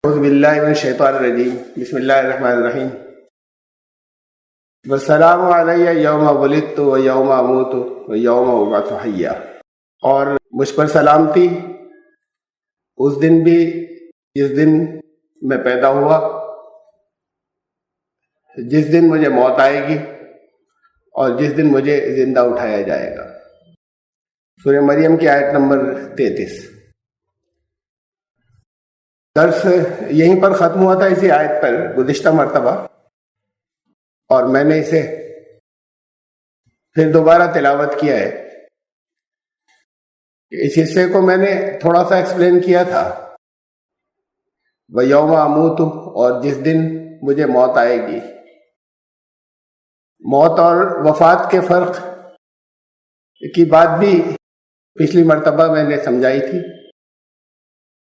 اعوذ باللہ من الشیطان الرجیم بسم اللہ الرحمن الرحیم والسلام علی یوم ولدت و یوم اموت و یوم ابعث حیا، اور مجھ پر سلامتی اس دن بھی جس دن میں پیدا ہوا، جس دن مجھے موت آئے گی اور جس دن مجھے زندہ اٹھایا جائے گا۔ سورہ مریم کی آیت نمبر 33۔ درس یہیں پر ختم ہوا تھا، اسی آیت پر گزشتہ مرتبہ، اور میں نے اسے پھر دوبارہ تلاوت کیا ہے۔ اس حصے کو میں نے تھوڑا سا ایکسپلین کیا تھا، وَيَوْمَ أَمُوتُ، اور جس دن مجھے موت آئے گی۔ موت اور وفات کے فرق کی بات بھی پچھلی مرتبہ میں نے سمجھائی تھی،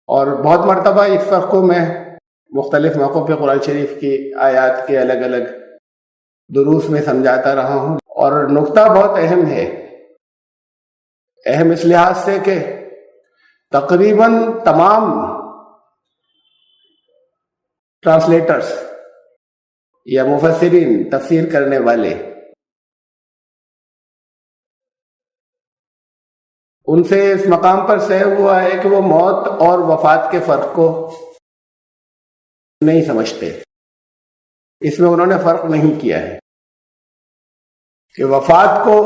اور بہت مرتبہ اس فرق کو میں مختلف موقعوں پہ قرآن شریف کی آیات کے الگ الگ دروس میں سمجھاتا رہا ہوں، اور نقطہ بہت اہم ہے، اہم اس لحاظ سے کہ تقریباً تمام ٹرانسلیٹرز یا مفسرین، تفسیر کرنے والے، ان سے اس مقام پر طے ہوا ہے کہ وہ موت اور وفات کے فرق کو نہیں سمجھتے۔ اس میں انہوں نے فرق نہیں کیا ہے کہ وفات کو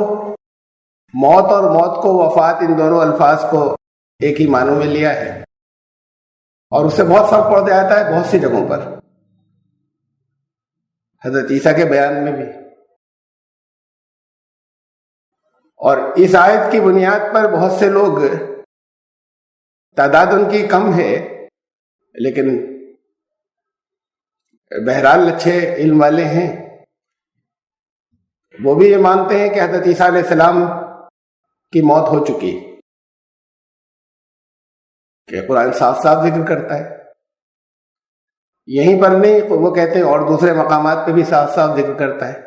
موت اور موت کو وفات، ان دونوں الفاظ کو ایک ہی معنوں میں لیا ہے، اور اس سے بہت فرق پڑ جاتا ہے بہت سی جگہوں پر، حضرت عیسیٰ کے بیان میں بھی۔ اور اس آیت کی بنیاد پر بہت سے لوگ، تعداد ان کی کم ہے لیکن بہرحال اچھے علم والے ہیں، وہ بھی یہ مانتے ہیں کہ حضرت عیسیٰ علیہ السلام کی موت ہو چکی، کہ قرآن صاف صاف ذکر کرتا ہے۔ یہیں پر نہیں، وہ کہتے ہیں اور دوسرے مقامات پہ بھی صاف صاف ذکر کرتا ہے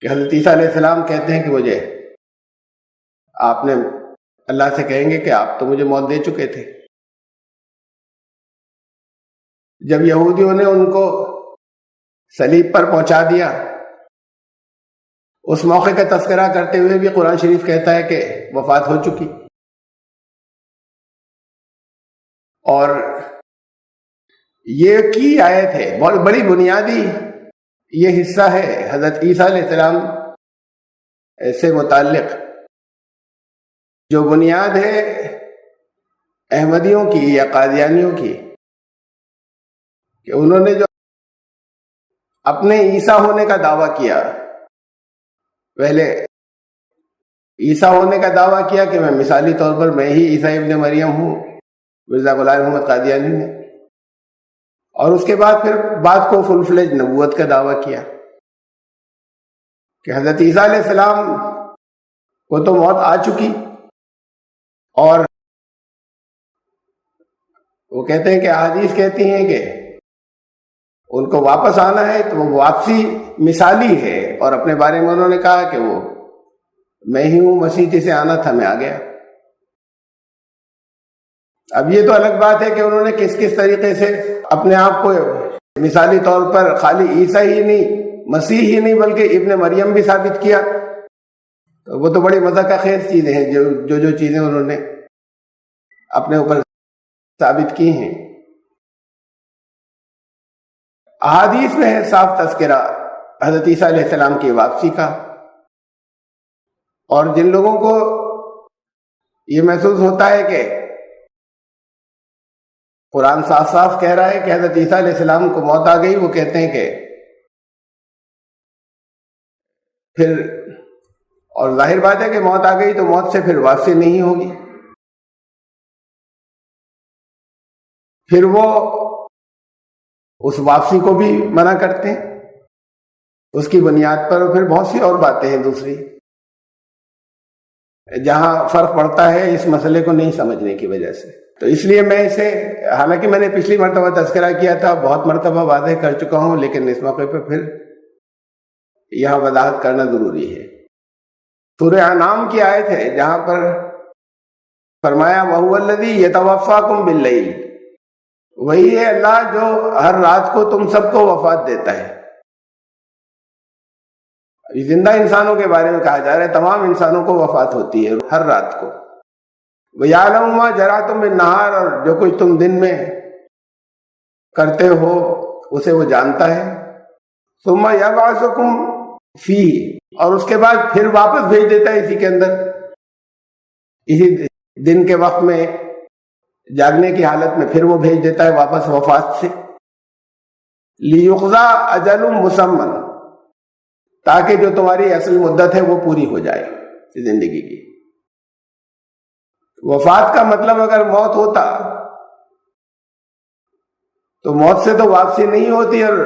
کہ حضرت عیسیٰ علیہ السلام کہتے ہیں کہ مجھے، آپ نے اللہ سے کہیں گے کہ آپ تو مجھے موت دے چکے تھے۔ جب یہودیوں نے ان کو صلیب پر پہنچا دیا، اس موقع کا تذکرہ کرتے ہوئے بھی قرآن شریف کہتا ہے کہ وفات ہو چکی، اور یہ کی آیت ہے، بہت بڑی بنیادی یہ حصہ ہے حضرت عیسیٰ علیہ السلام سے متعلق، جو بنیاد ہے احمدیوں کی یا قادیانیوں کی، کہ انہوں نے جو اپنے عیسیٰ ہونے کا دعویٰ کیا، پہلے عیسیٰ ہونے کا دعویٰ کیا کہ میں مثالی طور پر میں ہی عیسیٰ ابن مریم ہوں، مرزا غلام محمد قادیانی نے، اور اس کے بعد پھر بات کو فل فلیج نبوت کا دعویٰ کیا کہ حضرت عیسیٰ علیہ السلام کو تو موت آ چکی، اور وہ کہتے ہیں کہ احادیث کہتی ہیں کہ ان کو واپس آنا ہے، تو وہ واپسی مثالی ہے، اور اپنے بارے میں انہوں نے کہا کہ وہ میں ہی ہوں، مسیح جسے آنا تھا میں آ گیا۔ اب یہ تو الگ بات ہے کہ انہوں نے کس کس طریقے سے اپنے آپ کو مثالی طور پر خالی عیسیٰ ہی نہیں، مسیح ہی نہیں، بلکہ ابن مریم بھی ثابت کیا، تو وہ تو بڑی مزہ کا خیز چیزیں ہیں جو چیزیں انہوں نے اپنے اوپر ثابت کی ہیں۔ احادیث میں ہے صاف تذکرہ حضرت عیسیٰ علیہ السلام کی واپسی کا، اور جن لوگوں کو یہ محسوس ہوتا ہے کہ قرآن صاف صاف کہہ رہا ہے کہ حضرت عیسیٰ علیہ السلام کو موت آ گئی، وہ کہتے ہیں کہ پھر، اور ظاہر بات ہے کہ موت آ گئی تو موت سے پھر واپسی نہیں ہوگی، پھر وہ اس واپسی کو بھی منع کرتے ہیں اس کی بنیاد پر، اور پھر بہت سی اور باتیں ہیں دوسری، جہاں فرق پڑتا ہے اس مسئلے کو نہیں سمجھنے کی وجہ سے۔ تو اس لیے میں اسے، حالانکہ میں نے پچھلی مرتبہ تذکرہ کیا تھا، بہت مرتبہ واضح کر چکا ہوں، لیکن اس موقع پہ پھر یہاں وضاحت کرنا ضروری ہے۔ سورہ انعام کی آیت ہے جہاں پر فرمایا وَهُوَ الَّذِي يَتَوَفَّاكُمْ بِاللَّيْلِ، وہی ہے اللہ جو ہر رات کو تم سب کو وفات دیتا ہے. زندہ انسانوں کے بارے میں کہا جا رہا ہے تمام انسانوں کو وفات ہوتی ہے ہر رات کو. وَيَعْلَمُ مَا جَرَحْتُم بِالنَّهَارِ، اور جو کچھ تم دن میں کرتے ہو اسے وہ جانتا ہے. ثُمَّ يَبْعَثُكُمْ فِيهِ، اور اس کے بعد پھر واپس بھیج دیتا ہے اسی کے اندر، اسی دن کے وقت میں جاگنے کی حالت میں پھر وہ بھیج دیتا ہے واپس وفات سے. لِيُقْضَى أَجَلٌ مُّسَمًّى، تاکہ جو تمہاری اصل مدت ہے وہ پوری ہو جائے زندگی کی. وفات کا مطلب اگر موت ہوتا تو موت سے تو واپسی نہیں ہوتی، اور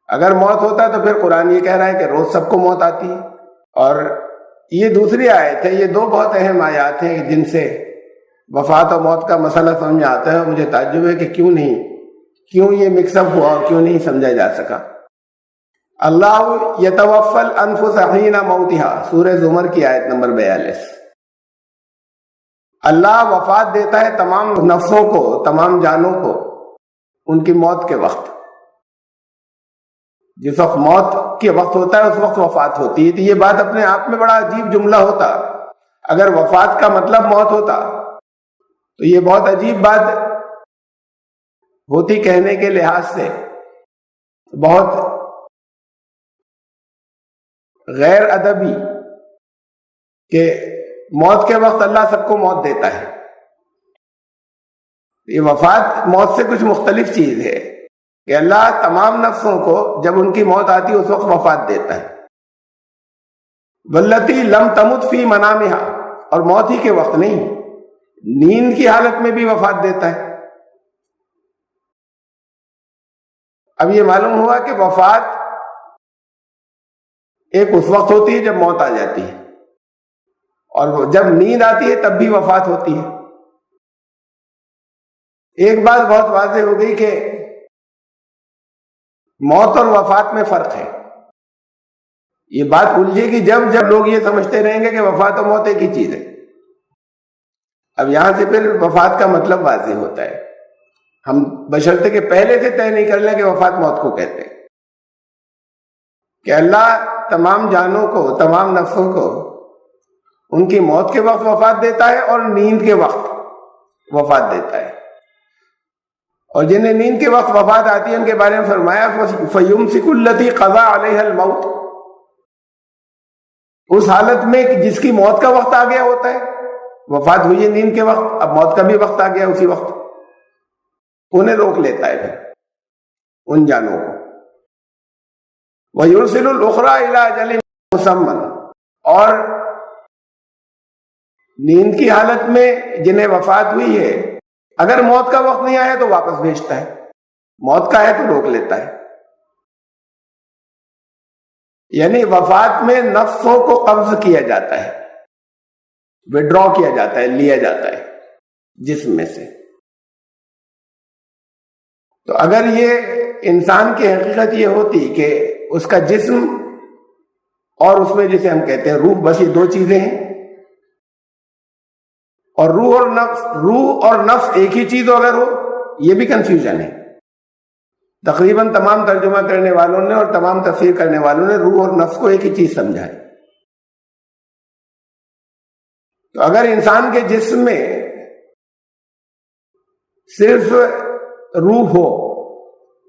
اگر موت ہوتا تو پھر قرآن یہ کہہ رہا ہے کہ روز سب کو موت آتی ہے. اور یہ دوسری آیت ہے. یہ دو بہت اہم آیات ہیں جن سے وفات اور موت کا مسئلہ سمجھ آتا ہے. مجھے تعجب ہے کہ کیوں یہ مکس اپ ہوا اور کیوں نہیں سمجھا جا سکا. اللہ یتوفی الانفس حین موتها، سورہ زمر کی آیت نمبر 42. اللہ وفات دیتا ہے تمام نفسوں کو، تمام جانوں کو ان کی موت کے وقت. جس وقت موت کے وقت ہوتا ہے اس وقت وفات ہوتی ہے. تو یہ بات اپنے آپ میں بڑا عجیب جملہ ہوتا. اگر وفات کا مطلب موت ہوتا تو یہ بہت عجیب بات ہوتی کہنے کے لحاظ سے، بہت غیر ادبی کہ موت کے وقت اللہ سب کو موت دیتا ہے. یہ وفات موت سے کچھ مختلف چیز ہے کہ اللہ تمام نفسوں کو جب ان کی موت آتی ہے اس وقت وفات دیتا ہے. واللتی لم تمت فی منامہا، اور موت ہی کے وقت نہیں، نیند کی حالت میں بھی وفات دیتا ہے. اب یہ معلوم ہوا کہ وفات ایک اس وقت ہوتی ہے جب موت آ جاتی ہے، اور جب نیند آتی ہے تب بھی وفات ہوتی ہے. ایک بات بہت واضح ہو گئی کہ موت اور وفات میں فرق ہے. یہ بات الجھے گی جب لوگ یہ سمجھتے رہیں گے کہ وفات اور موت ایک ہی چیز ہے. اب یہاں سے پھر وفات کا مطلب واضح ہوتا ہے. ہم بشرطے کہ پہلے سے طے نہیں کر لیں کہ وفات موت کو کہتے ہیں، کہ اللہ تمام جانوں کو، تمام نفسوں کو ان کی موت کے وقت وفات دیتا ہے اور نیند کے وقت وفات دیتا ہے. اور جنہیں نیند کے وقت وفات آتی ہے ان کے بارے میں فرمایا فَيُمْسِكُ الَّتِي قَضَى عَلَيْهَا الْمَوْتِ، اس حالت میں جس کی موت کا وقت آ گیا ہوتا ہے. وفات ہوئی ہے نیند کے وقت، اب موت کا بھی وقت آ گیا اسی وقت، انہیں روک لیتا ہے پھر ان جانوں کو. وَيُرْسِلُ الْأُخْرَى إِلَىٰ أَجَلٍ مُّسَمًّى، اور نیند کی حالت میں جنہیں وفات ہوئی ہے اگر موت کا وقت نہیں آیا تو واپس بھیجتا ہے، موت کا ہے تو روک لیتا ہے. یعنی وفات میں نفسوں کو قبض کیا جاتا ہے، وڈرا کیا جاتا ہے، لیا جاتا ہے جسم میں سے. تو اگر یہ انسان کی حقیقت یہ ہوتی کہ اس کا جسم اور اس میں جسے ہم کہتے ہیں روح، بس یہ دو چیزیں ہیں، اور روح اور نفس ایک ہی چیز اگر ہو، یہ بھی کنفیوژن ہے. تقریباً تمام ترجمہ کرنے والوں نے اور تمام تفسیر کرنے والوں نے روح اور نفس کو ایک ہی چیز سمجھا ہے. تو اگر انسان کے جسم میں صرف روح ہو،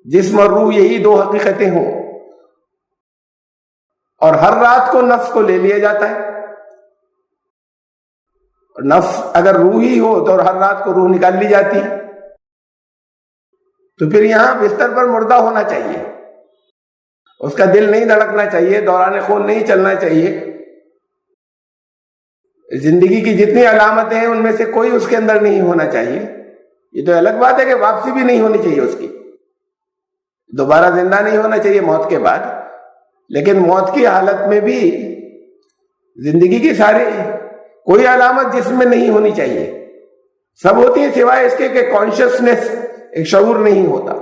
جسم اور روح یہی دو حقیقتیں ہوں، اور ہر رات کو نفس کو لے لیا جاتا ہے، اور نفس اگر روح ہی ہو تو ہر رات کو روح نکال لی جاتی ہے، تو پھر یہاں بستر پر مردہ ہونا چاہیے، اس کا دل نہیں دھڑکنا چاہیے، دوران خون نہیں چلنا چاہیے. زندگی کی جتنی علامتیں ہیں ان میں سے کوئی اس کے اندر نہیں ہونا چاہیے. یہ تو الگ بات ہے کہ واپسی بھی نہیں ہونی چاہیے اس کی، دوبارہ زندہ نہیں ہونا چاہیے موت کے بعد، لیکن موت کی حالت میں بھی زندگی کی ساری کوئی علامت جسم میں نہیں ہونی چاہیے. سب ہوتی ہیں سوائے اس کے کہ کانشیسنس، ایک شعور نہیں ہوتا.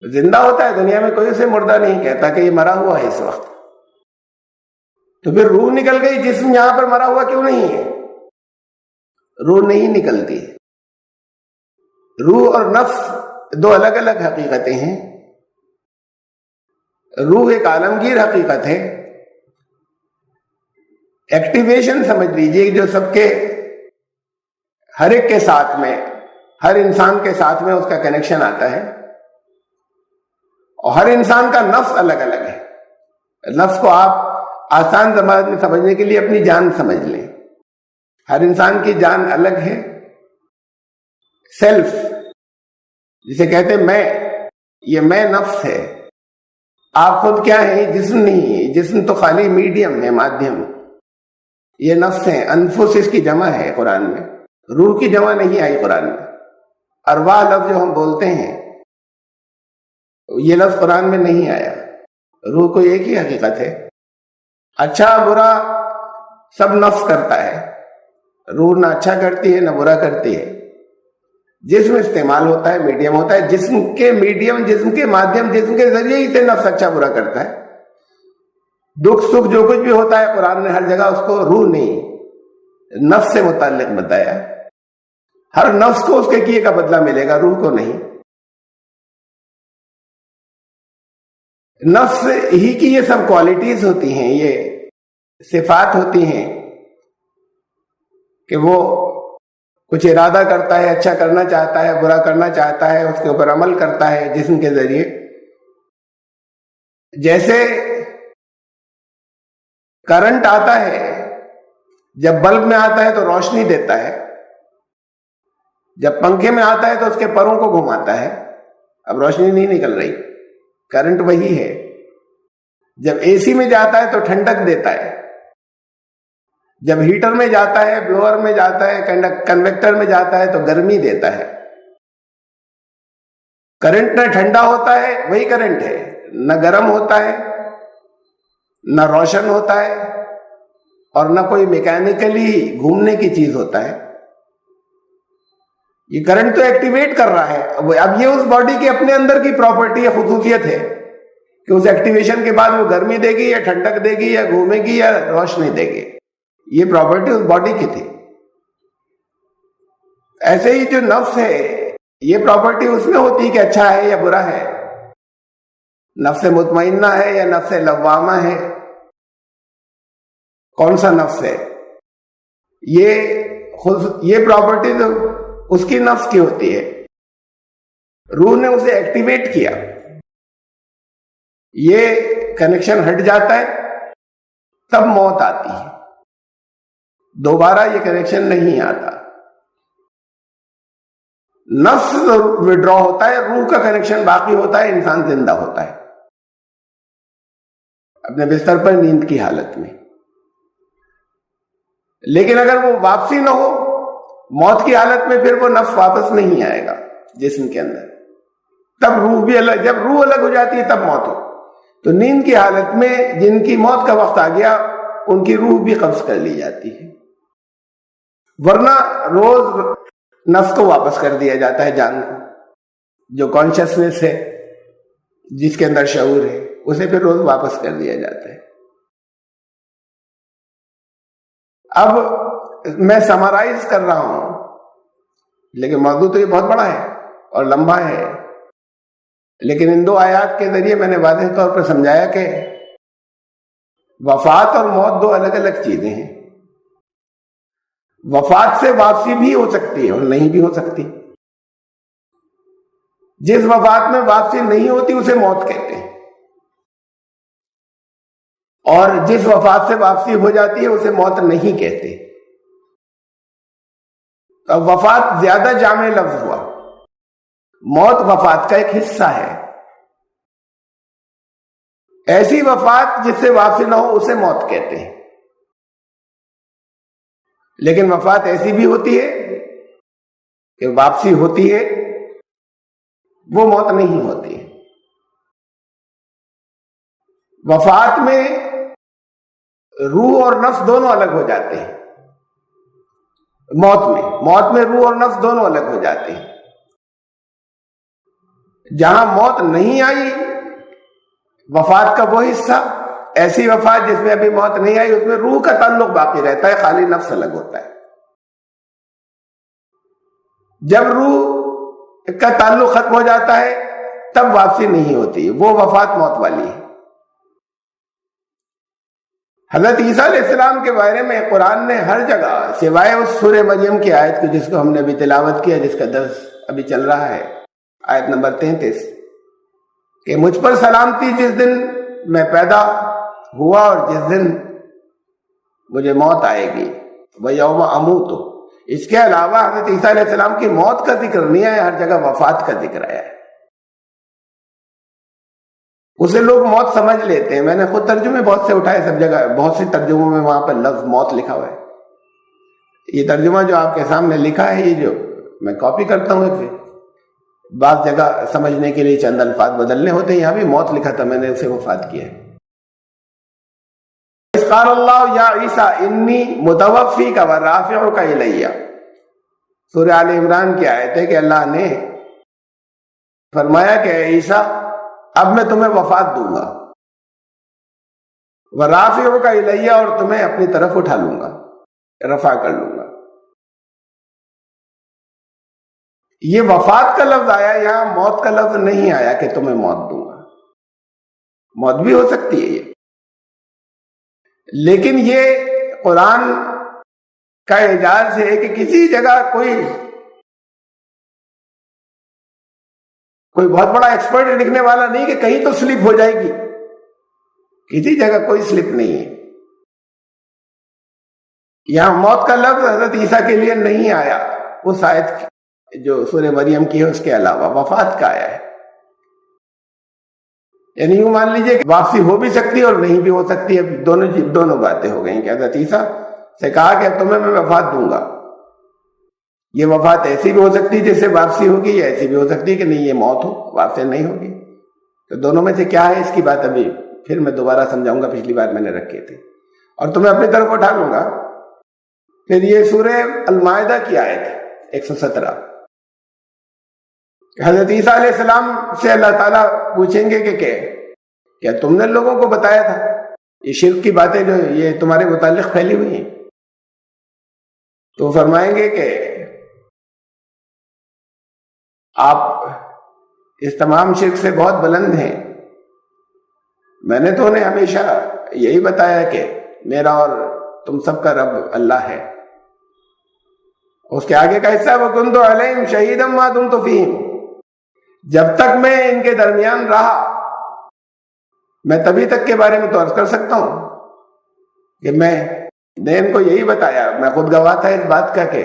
زندہ ہوتا ہے، دنیا میں کوئی اسے مردہ نہیں کہتا کہ یہ مرا ہوا ہے اس وقت. تو پھر روح نکل گئی، جسم یہاں پر مرا ہوا کیوں نہیں ہے؟ روح نہیں نکلتی. روح اور نفس دو الگ الگ حقیقتیں ہیں. روح ایک عالمگیر حقیقت ہے. ایکٹیویشن سمجھ لیجیے جو سب کے ہر ایک کے ساتھ میں، ہر انسان کے ساتھ میں اس کا کنیکشن آتا ہے. اور ہر انسان کا نفس الگ الگ ہے. نفس کو آپ آسان زبان میں سمجھنے کے لیے اپنی جان سمجھ لیں. ہر انسان کی جان الگ ہے. سیلف جسے کہتے ہیں میں، یہ میں نفس ہے. آپ خود کیا ہیں؟ جسم نہیں ہے. جسم تو خالی میڈیم ہے، مادھیم. یہ نفس ہے. انفس اس کی جمع ہے قرآن میں. روح کی جمع نہیں آئی قرآن میں. ارواح لفظ جو ہم بولتے ہیں یہ لفظ قرآن میں نہیں آیا. روح کو ایک ہی حقیقت ہے. اچھا برا سب نفس کرتا ہے. روح نہ اچھا کرتی ہے نہ برا کرتی ہے. جسم استعمال ہوتا ہے، میڈیم ہوتا ہے. جسم کے میڈیم، جسم کے مادھیم، جسم کے ذریعے ہی سے نفس اچھا برا کرتا ہے. دکھ سکھ جو کچھ بھی ہوتا ہے قرآن نے ہر جگہ اس کو روح نہیں، نفس سے متعلق بتایا. ہر نفس کو اس کے کیے کا بدلہ ملے گا، روح کو نہیں. نفس ہی کی یہ سب کوالٹیز ہوتی ہیں، یہ صفات ہوتی ہیں کہ وہ کچھ ارادہ کرتا ہے، اچھا کرنا چاہتا ہے، برا کرنا چاہتا ہے، اس کے اوپر عمل کرتا ہے جسم کے ذریعے. جیسے کرنٹ آتا ہے، جب بلب میں آتا ہے تو روشنی دیتا ہے، جب پنکھے میں آتا ہے تو اس کے پروں کو گھماتا ہے. اب روشنی نہیں نکل رہی، کرنٹ وہی ہے. جب اے سی میں جاتا ہے تو ٹھنڈک دیتا ہے، جب ہیٹر میں جاتا ہے، بلوور میں جاتا ہے، کنویکٹر میں جاتا ہے تو گرمی دیتا ہے. کرنٹ نہ ٹھنڈا ہوتا ہے وہی کرنٹ ہے، نہ گرم ہوتا ہے نہ روشن ہوتا ہے اور نہ کوئی میکینیکلی گھومنے کی چیز ہوتا ہے. یہ کرنٹ تو ایکٹیویٹ کر رہا ہے. اب یہ اس باڈی کے اپنے اندر کی پراپرٹی ہے، خصوصیت ہے کہ اس ایکٹیویشن کے بعد وہ گرمی دے گی یا ٹھنڈک دے گی یا گھومے گی یا روشنی دے گی. یہ پراپرٹی اس باڈی کی تھی. ایسے ہی جو نفس ہے یہ پراپرٹی اس میں ہوتی ہے کہ اچھا ہے یا برا ہے، نفس مطمئنہ ہے یا نفس لوامہ ہے، کون سا نفس ہے. یہ پراپرٹی تو اس کی نفس کی ہوتی ہے. روح نے اسے ایکٹیویٹ کیا، یہ کنیکشن ہٹ جاتا ہے تب موت آتی ہے. دوبارہ یہ کنیکشن نہیں آتا. نفس وڈرا ہوتا ہے، روح کا کنیکشن باقی ہوتا ہے، انسان زندہ ہوتا ہے اپنے بستر پر نیند کی حالت میں. لیکن اگر وہ واپسی نہ ہو موت کی حالت میں، پھر وہ نفس واپس نہیں آئے گا جسم کے اندر. تب روح بھی الگ، جب روح الگ ہو جاتی ہے تب موت ہو. تو نیند کی حالت میں جن کی موت کا وقت آ گیا ان کی روح بھی قبض کر لی جاتی ہے، ورنہ روز نفس کو واپس کر دیا جاتا ہے. جان کو، جو کانشیسنیس ہے، جس کے اندر شعور ہے، اسے پھر روز واپس کر دیا جاتا ہے. اب میں سمرائز کر رہا ہوں لیکن موضوع تو یہ بہت بڑا ہے اور لمبا ہے. لیکن ان دو آیات کے ذریعے میں نے واضح طور پر سمجھایا کہ وفات اور موت دو الگ الگ چیزیں ہیں. وفات سے واپسی بھی ہو سکتی ہے اور نہیں بھی ہو سکتی. جس وفات میں واپسی نہیں ہوتی اسے موت کہتے ہیں، اور جس وفات سے واپسی ہو جاتی ہے اسے موت نہیں کہتے. تو وفات زیادہ جامع لفظ ہوا. موت وفات کا ایک حصہ ہے. ایسی وفات جس سے واپسی نہ ہو اسے موت کہتے ہیں. لیکن وفات ایسی بھی ہوتی ہے کہ واپسی ہوتی ہے، وہ موت نہیں ہوتی. وفات میں روح اور نفس دونوں الگ ہو جاتے ہیں. موت میں روح اور نفس دونوں الگ ہو جاتے ہیں. جہاں موت نہیں آئی، وفات کا وہ حصہ، ایسی وفات جس میں ابھی موت نہیں آئی، اس میں روح کا تعلق باقی رہتا ہے، خالی نفس الگ ہوتا ہے. جب روح کا تعلق ختم ہو جاتا ہے تب واپسی نہیں ہوتی، وہ وفات موت والی ہے۔ حضرت عیسیٰ علیہ السلام کے بارے میں قرآن نے ہر جگہ سوائے اس سورہ مریم کی آیت کو جس کو ہم نے ابھی تلاوت کیا، جس کا درس ابھی چل رہا ہے، آیت نمبر 33، کہ مجھ پر سلامتی جس دن میں پیدا ہوا اور جس دن مجھے موت آئے گی، وَيَوْمَ أَمُوتُ۔ اس کے علاوہ حضرت عیسیٰ علیہ السلام کی موت کا ذکر نہیں آیا، ہر جگہ وفات کا ذکر آیا ہے۔ اسے لوگ موت سمجھ لیتے ہیں، میں نے خود ترجمے بہت سے اٹھائے، سب جگہ بہت سے ترجموں میں وہاں پر لفظ موت لکھا ہوا ہے۔ یہ ترجمہ جو آپ کے سامنے لکھا ہے، یہ جو میں کاپی کرتا ہوں، پھر بعض جگہ سمجھنے کے لیے چند الفاظ بدلنے ہوتے ہیں، یہاں بھی موت لکھا تھا، میں نے اسے وفات کیا ہے۔ قال اللہ یا عیسیٰ انی متوفیک ورافعک الی، سورہ آل عمران کی آیت ہے کہ اللہ نے فرمایا کہ اے عیسیٰ اب میں تمہیں وفات دوں گا، ورافعک الی، اور تمہیں اپنی طرف اٹھا لوں گا، رفع کر لوں گا۔ یہ وفات کا لفظ آیا، یہاں موت کا لفظ نہیں آیا کہ تمہیں موت دوں گا۔ موت بھی ہو سکتی ہے یہ، لیکن یہ قرآن کا اعجاز ہے کہ کسی جگہ کوئی بہت بڑا ایکسپرٹ لکھنے والا نہیں کہ کہیں تو سلپ ہو جائے گی، کسی جگہ کوئی سلپ نہیں ہے۔ یہاں موت کا لفظ حضرت عیسیٰ کے لیے نہیں آیا، اس آیت جو سورہ مریم کی ہے اس کے علاوہ وفات کا آیا ہے۔ یعنی یوں مان لیجئے کہ واپسی ہو بھی سکتی ہے اور نہیں بھی ہو سکتی ہے، دونوں باتیں ہو گئیں کہ حضرت عیسیٰ سے کہا کہ اب تمہیں میں وفات دوں گا۔ یہ وفات ایسی بھی ہو سکتی ہے جس سے واپسی ہوگی، یا ایسی بھی ہو سکتی ہے کہ نہیں یہ موت ہو، واپسی نہیں ہوگی۔ تو دونوں میں سے کیا ہے اس کی بات ابھی پھر میں دوبارہ سمجھاؤں گا، پچھلی بار میں نے رکھے تھے، اور تمہیں اپنی طرف اٹھا لوں گا۔ پھر یہ سورہ المائدہ کی آیت 117، حضرت عیسیٰ علیہ السلام سے اللہ تعالیٰ پوچھیں گے کہ کیا تم نے لوگوں کو بتایا تھا یہ شرک کی باتیں جو یہ تمہارے متعلق پھیلی ہوئی ہیں؟ تو فرمائیں گے کہ آپ اس تمام شرک سے بہت بلند ہیں، میں نے تو انہیں ہمیشہ یہی بتایا کہ میرا اور تم سب کا رب اللہ ہے۔ اس کے آگے کا حصہ وَكُنْتُ عَلَيْهِمْ شَهِيدًا مَا دُمْتُ فِيهِمْ، جب تک میں ان کے درمیان رہا میں تبھی تک کے بارے میں تو عرض کر سکتا ہوں کہ میں نے ان کو یہی بتایا، میں خود گواہ تھا اس بات کا کہ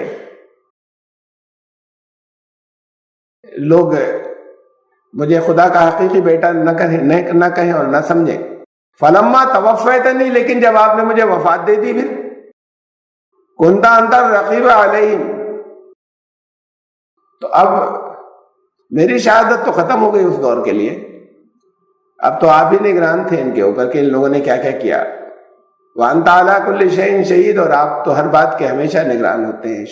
لوگ مجھے خدا کا حقیقی بیٹا نہ کہیں اور نہ سمجھیں۔ فلما توفیتنی، لیکن جب آپ نے مجھے وفات دے دی، پھر کنت انت الرقیب علیہم، تو اب میری شہادت تو ختم ہو گئی اس دور کے لیے، اب تو آپ ہی نگران تھے ان کے اوپر کہ ان لوگوں نے کیا کیا کیا۔ وانت علی کل شیء شہید، اور آپ تو ہر بات کے ہمیشہ نگران ہوتے ہیں،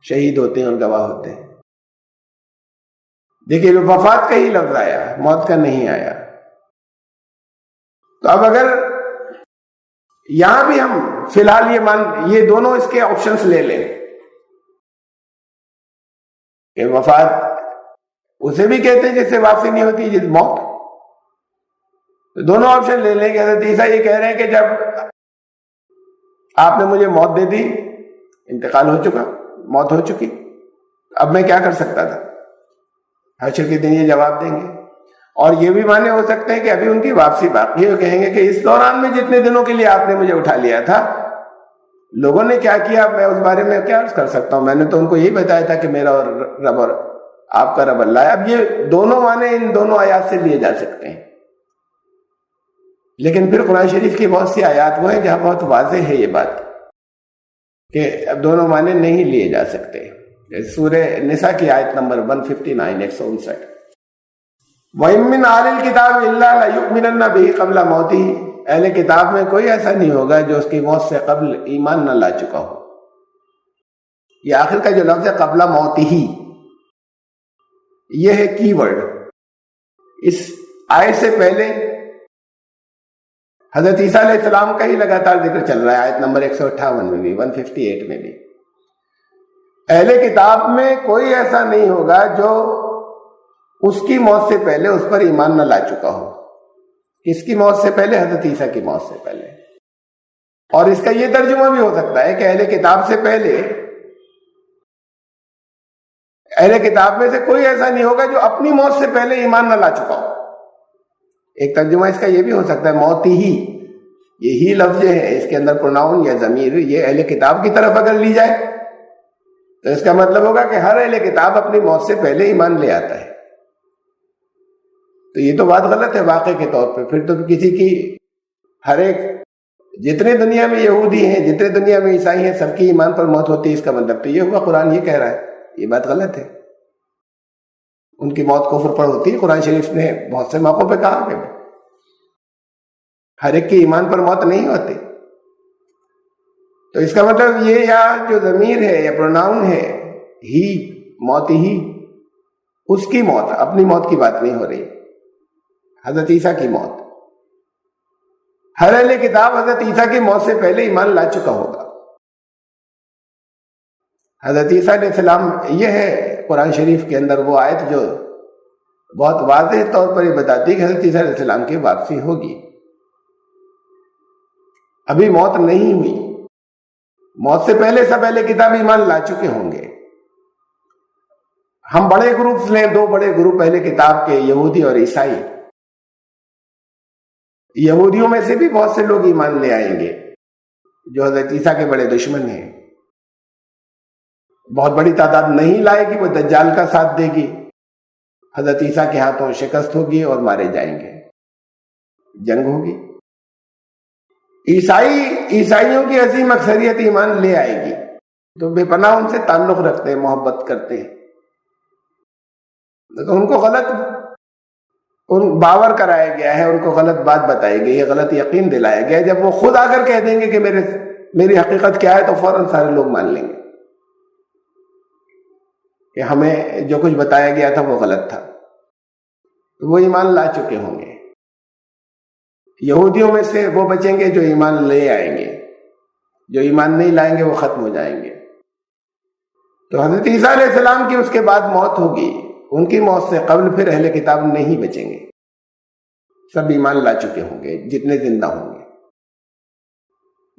شہید ہوتے ہیں اور گواہ ہوتے ہیں۔ دیکھیے وفات کا ہی لفظ آیا، موت کا نہیں آیا۔ تو اب اگر یہاں بھی ہم فی الحال یہ دونوں اس کے آپشنز لے لیں کہ وفات اسے بھی کہتے ہیں جس سے واپسی نہیں ہوتی، جس موت، تو دونوں آپشن لے لیں کہ حضرت عیسیٰ یہ کہہ رہے ہیں کہ جب آپ نے مجھے موت دے دی، انتقال ہو چکا، موت ہو چکی، اب میں کیا کر سکتا تھا؟ حشر کے دن یہ جواب دیں گے۔ اور یہ بھی معنی ہو سکتے ہیں کہ ابھی ان کی واپسی باقی ہے، کہیں گے کہ اس دوران میں جتنے دنوں کے لیے آپ نے مجھے اٹھا لیا تھا لوگوں نے کیا کیا، میں اس بارے میں کیا عرض کر سکتا ہوں، میں نے تو ان کو یہی بتایا تھا کہ میرا اور رب اور آپ کا رب اللہ ہے۔ اب یہ دونوں معنی ان دونوں آیات سے لیے جا سکتے ہیں، لیکن پھر قرآن شریف کی بہت سی آیات وہ ہیں جہاں بہت واضح ہے یہ بات کہ اب دونوں معنی نہیں لیے جا سکتے۔ سورہ نساء کی آیت نمبر 159 159، وَإِن مِّنْ أَهْلِ الْكِتَابِ إِلَّا لَيُؤْمِنَنَّ بِهِ قَبْلَ مَوْتِهِ، اہل کتاب میں کوئی ایسا نہیں ہوگا جو اس کی موت سے قبل ایمان نہ لا چکا ہو۔ یہ آخر کا جو لفظ ہے قبل موتہ، یہ ہے کی ورڈ۔ اس آیت سے پہلے حضرت عیسیٰ علیہ السلام کا ہی لگاتار ذکر چل رہا ہے، آیت نمبر 158 میں بھی 158 میں بھی۔ اہل کتاب میں کوئی ایسا نہیں ہوگا جو اس کی موت سے پہلے اس پر ایمان نہ لا چکا ہو۔ کس کی موت سے پہلے؟ حضرت عیسیٰ کی موت سے پہلے۔ اور اس کا یہ ترجمہ بھی ہو سکتا ہے کہ اہل کتاب سے پہلے، اہل کتاب میں سے کوئی ایسا نہیں ہوگا جو اپنی موت سے پہلے ایمان نہ لا چکا ہو۔ ایک ترجمہ اس کا یہ بھی ہو سکتا ہے موت ہی، یہی لفظ ہے، اس کے اندر پروناؤن یا ضمیر یہ اہل کتاب کی طرف اگر لی جائے تو اس کا مطلب ہوگا کہ ہر اہل کتاب اپنی موت سے پہلے ایمان لے آتا ہے۔ تو یہ تو بات غلط ہے واقع کے طور پہ۔ پھر تو کسی کی، ہر ایک، جتنے دنیا میں یہودی ہیں، جتنے دنیا میں عیسائی ہیں، سب کی ایمان پر موت ہوتی ہے، اس کا مطلب تو یہ ہوا قرآن یہ کہہ رہا ہے، یہ بات غلط ہے۔ ان کی موت کفر پر ہوتی ہے۔ قرآن شریف نے بہت سے موقعوں پہ کہا کہ ہر ایک کی ایمان پر موت نہیں ہوتی۔ تو اس کا مطلب یہ، یا جو ضمیر ہے یا پروناؤن ہے ہی، موت ہی، اس کی موت، اپنی موت کی بات نہیں ہو رہی، حضرت عیسیٰ کی موت۔ ہر اہل کتاب حضرت عیسیٰ کی موت سے پہلے ایمان لا چکا ہوگا۔ حضرت عیسیٰ علیہ السلام، یہ ہے قرآن شریف کے اندر وہ آیت جو بہت واضح طور پر یہ بتاتی ہے کہ حضرت عیسیٰ علیہ السلام کی واپسی ہوگی۔ ابھی موت نہیں ہوئی، موت سے پہلے سب اہل کتاب ایمان لا چکے ہوں گے۔ ہم بڑے گروپس لیں، دو بڑے گروپ اہل کتاب کے، یہودی اور عیسائی۔ یہودیوں میں سے بھی بہت سے لوگ ایمان لے آئیں گے جو حضرت عیسیٰ کے بڑے دشمن ہیں۔ بہت بڑی تعداد نہیں لائے گی، وہ دجال کا ساتھ دے گی، حضرت عیسیٰ کے ہاتھوں شکست ہوگی اور مارے جائیں گے، جنگ ہوگی۔ عیسائیوں کی عظیم اکثریت ایمان لے آئے گی، تو بے پناہ ان سے تعلق رکھتے ہیں، محبت کرتے ہیں، تو ان کو غلط باور کرایا گیا ہے، ان کو غلط بات بتائی گئی ہے، غلط یقین دلایا گیا ہے۔ جب وہ خود آ کر کہہ دیں گے کہ میری حقیقت کیا ہے، تو فوراً سارے لوگ مان لیں گے کہ ہمیں جو کچھ بتایا گیا تھا وہ غلط تھا، تو وہ ایمان لا چکے ہوں گے۔ یہودیوں میں سے وہ بچیں گے جو ایمان لے آئیں گے، جو ایمان نہیں لائیں گے وہ ختم ہو جائیں گے۔ تو حضرت عیسیٰ علیہ السلام کی اس کے بعد موت ہوگی، ان کی موت سے قبل پھر اہل کتاب نہیں بچیں گے، سب ایمان لا چکے ہوں گے جتنے زندہ ہوں گے۔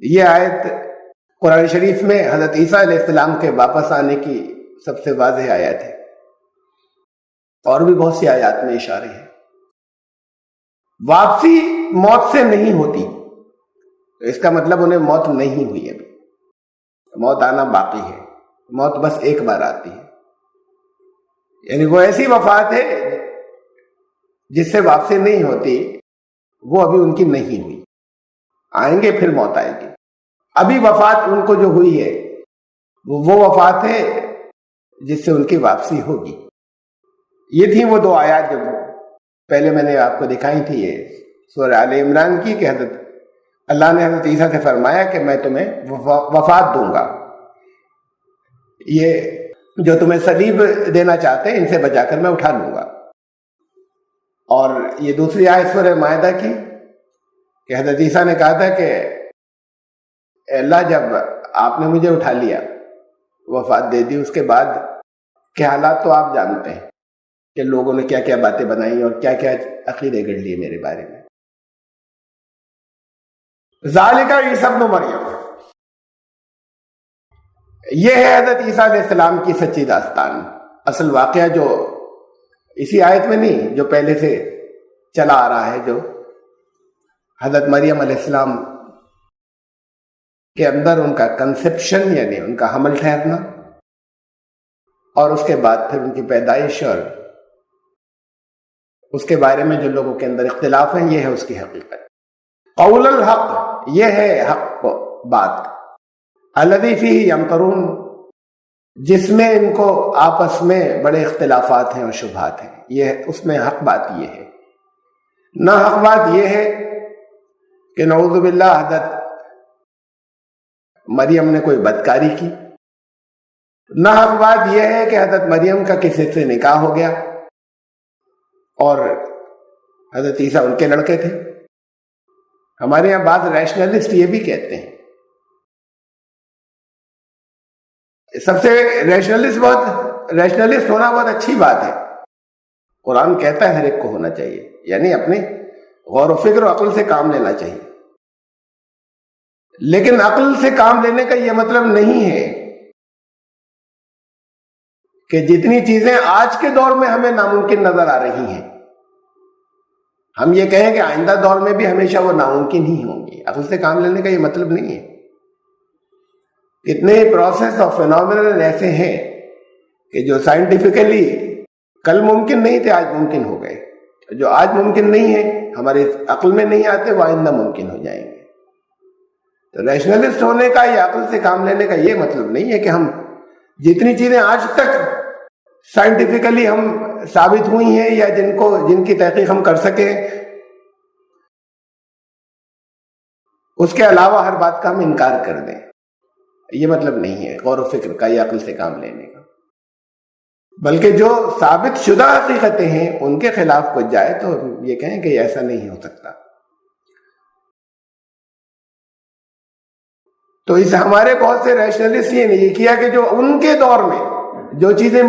یہ آیت قرآن شریف میں حضرت عیسیٰ علیہ السلام کے واپس آنے کی سب سے واضح آیت ہے، اور بھی بہت سی آیات میں اشارے ہیں۔ واپسی موت سے نہیں ہوتی، تو اس کا مطلب انہیں موت نہیں ہوئی، ابھی موت آنا باقی ہے، موت بس ایک بار آتی ہے۔ یعنی وہ ایسی وفات ہے جس سے واپسی نہیں ہوتی، وہ ابھی ان کی نہیں ہوئی، آئیں گے پھر موت آئے گی۔ ابھی وفات ان کو جو ہوئی ہے وہ وفات ہے جس سے ان کی واپسی ہوگی۔ یہ تھی وہ دو آیات جو پہلے میں نے آپ کو دکھائی تھی، یہ سورہ آل عمران کی، کہ اللہ نے حضرت عیسیٰ سے فرمایا کہ میں تمہیں وفات دوں گا، یہ جو تمہیں صلیب دینا چاہتے ہیں ان سے بچا کر میں اٹھا لوں گا۔ اور یہ دوسری آیت سورہ مائدہ کی کہ حضرت عیسیٰ نے کہا تھا کہ اے اللہ، جب آپ نے مجھے اٹھا لیا، وفات دے دی، اس کے بعد کے حالات تو آپ جانتے ہیں کہ لوگوں نے کیا کیا باتیں بنائی اور کیا کیا عقیدے گڑھ لیے میرے بارے میں۔ ذالک عیسی ابن مریم، یہ ہے حضرت عیسیٰ علیہ السلام کی سچی داستان۔ اصل واقعہ جو اسی آیت میں نہیں، جو پہلے سے چلا آ رہا ہے، جو حضرت مریم علیہ السلام کے اندر ان کا کنسپشن، یعنی ان کا حمل ٹھہرنا، اور اس کے بعد پھر ان کی پیدائش، اور اس کے بارے میں جو لوگوں کے اندر اختلاف ہیں، یہ ہے اس کی حقیقت۔ قول الحق، یہ ہے حق بات، الذی فیہ یمترون، جس میں ان کو آپس میں بڑے اختلافات ہیں اور شبہات ہیں، یہ اس میں حق بات یہ ہے۔ نہ حق بات یہ ہے کہ نعوذ باللہ حضرت مریم نے کوئی بدکاری کی، نہ حق بات یہ ہے کہ حضرت مریم کا کسی سے نکاح ہو گیا اور حضرت عیسیٰ ان کے لڑکے تھے۔ ہمارے یہاں بعض ریشنلسٹ یہ بھی کہتے ہیں سب سے ریشنلسٹ ہونا بہت اچھی بات ہے. قرآن کہتا ہے ہر ایک کو ہونا چاہیے، یعنی اپنے غور و فکر و عقل سے کام لینا چاہیے. لیکن عقل سے کام لینے کا یہ مطلب نہیں ہے کہ جتنی چیزیں آج کے دور میں ہمیں ناممکن نظر آ رہی ہیں ہم یہ کہیں کہ آئندہ دور میں بھی ہمیشہ وہ ناممکن ہی ہوں گی. عقل سے کام لینے کا یہ مطلب نہیں ہے. کتنے پروسیس اور فینومینل ایسے ہیں کہ جو سائنٹیفکلی کل ممکن نہیں تھے آج ممکن ہو گئے. جو آج ممکن نہیں ہے ہمارے عقل میں نہیں آتے وہ آئندہ ممکن ہو جائیں گے. تو ریشنلسٹ ہونے کا یا عقل سے کام لینے کا یہ مطلب نہیں ہے کہ ہم جتنی چیزیں آج تک سائنٹیفکلی ہم ثابت ہوئی ہیں یا جن کی تحقیق ہم کر سکیں اس کے علاوہ ہر بات کا ہم انکار کر دیں. یہ مطلب نہیں ہے غور و فکر کا یا عقل سے کام لینے کا. بلکہ جو ثابت شدہ حقیقتیں ہیں ان کے خلاف کچھ جائے تو یہ کہیں کہ ایسا نہیں ہو سکتا. تو اس ہمارے بہت سے ریشنلسٹ یہ نہیں کیا کہ جو ان کے دور میں جو چیزیں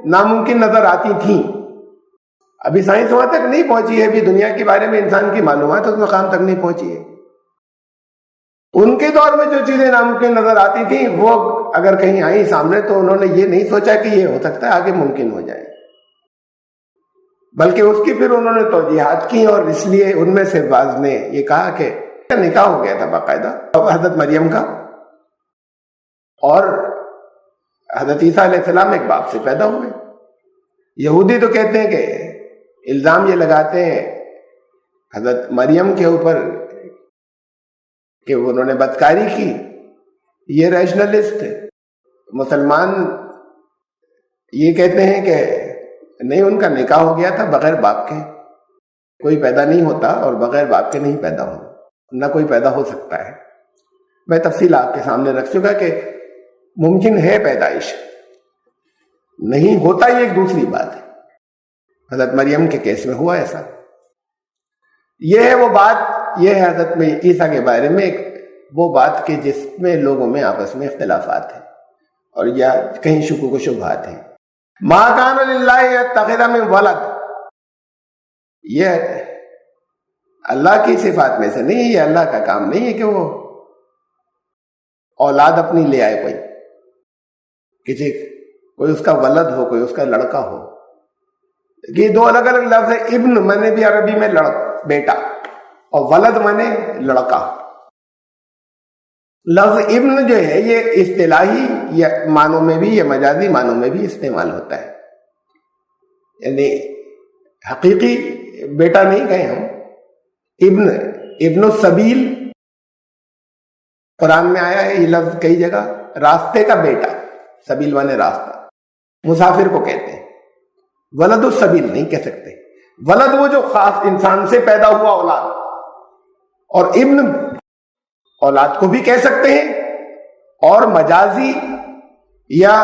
ناممکن نظر آتی تھیں، ابھی سائنس وہاں تک نہیں پہنچی ہے، ابھی دنیا کے بارے میں انسان کی معلومات اس مقام تک نہیں پہنچی ہے. ان کے دور میں جو چیزیں ناممکن نظر آتی تھیں وہ اگر کہیں آئی سامنے تو انہوں نے یہ نہیں سوچا کہ یہ ہو سکتا ہے آگے ممکن ہو جائے، بلکہ اس کی پھر انہوں نے توجیحات کی. اور اس لیے ان میں سے بعض نے یہ کہا کہ نکاح ہو گیا تھا باقاعدہ حضرت مریم کا، اور حضرت عیسیٰ علیہ السلام ایک باپ سے پیدا ہوئے. یہودی تو کہتے ہیں کہ الزام یہ لگاتے ہیں حضرت مریم کے اوپر کہ انہوں نے بدکاری کی. یہ ریشنلسٹ مسلمان یہ کہتے ہیں کہ نہیں، ان کا نکاح ہو گیا تھا بغیر باپ کے. کوئی پیدا نہیں ہوتا اور بغیر باپ کے نہیں پیدا ہو، نہ کوئی پیدا ہو سکتا ہے. میں تفصیل آپ کے سامنے رکھ چکا کہ ممکن ہے پیدائش، نہیں ہوتا یہ ایک دوسری بات ہے. حضرت مریم کے کیس میں ہوا ایسا. یہ ہے وہ بات، یہ ہے حضرت میں عیسیٰ کے بارے میں وہ بات کہ جس میں لوگوں میں آپس میں اختلافات ہیں اور یا کہیں شکوک و شبہات ہیں. ما کان للہ یتخذ من ولد، یہ اللہ کی صفات میں سے نہیں ہے، یہ اللہ کا کام نہیں ہے کہ وہ اولاد اپنی لے آئے. کوئی اس کا ولد ہو، کوئی اس کا لڑکا ہو. یہ دو الگ الگ لفظ ہے. ابن مانے بھی عربی میں بیٹا، اور ولد مانے لڑکا. لفظ ابن جو ہے یہ اصطلاحی یا معنوں میں بھی یا مجازی معنوں میں بھی استعمال ہوتا ہے. یعنی حقیقی بیٹا نہیں کہیں ہم. ابن السبیل قرآن میں آیا ہے یہ لفظ کئی جگہ. راستے کا بیٹا، سبیل مانے راستہ، مسافر کو کہتے ہیں. ولد السبیل نہیں کہہ سکتے. ولد وہ جو خاص انسان سے پیدا ہوا اولاد، اور ابن اولاد کو بھی کہہ سکتے ہیں. اور مجازی یا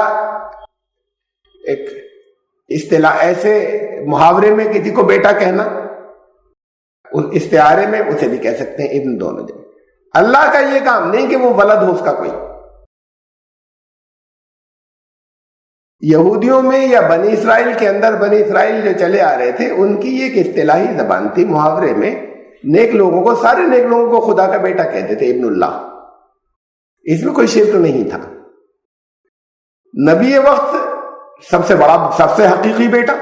ایک اصطلاح ایسے محاورے میں کسی کو بیٹا کہنا، اس استعارے میں اسے بھی کہہ سکتے ہیں ابن. دونوں جگہ اللہ کا یہ کام نہیں کہ وہ ولد ہو اس کا کوئی. یہودیوں میں یا بنی اسرائیل کے اندر، بنی اسرائیل جو چلے آ رہے تھے ان کی ایک اصطلاحی زبان تھی. محاورے میں نیک لوگوں کو، سارے نیک لوگوں کو خدا کا بیٹا کہتے تھے، ابن اللہ. اس میں کوئی شرک نہیں تھا. نبی وقت سب سے بڑا، سب سے حقیقی بیٹا،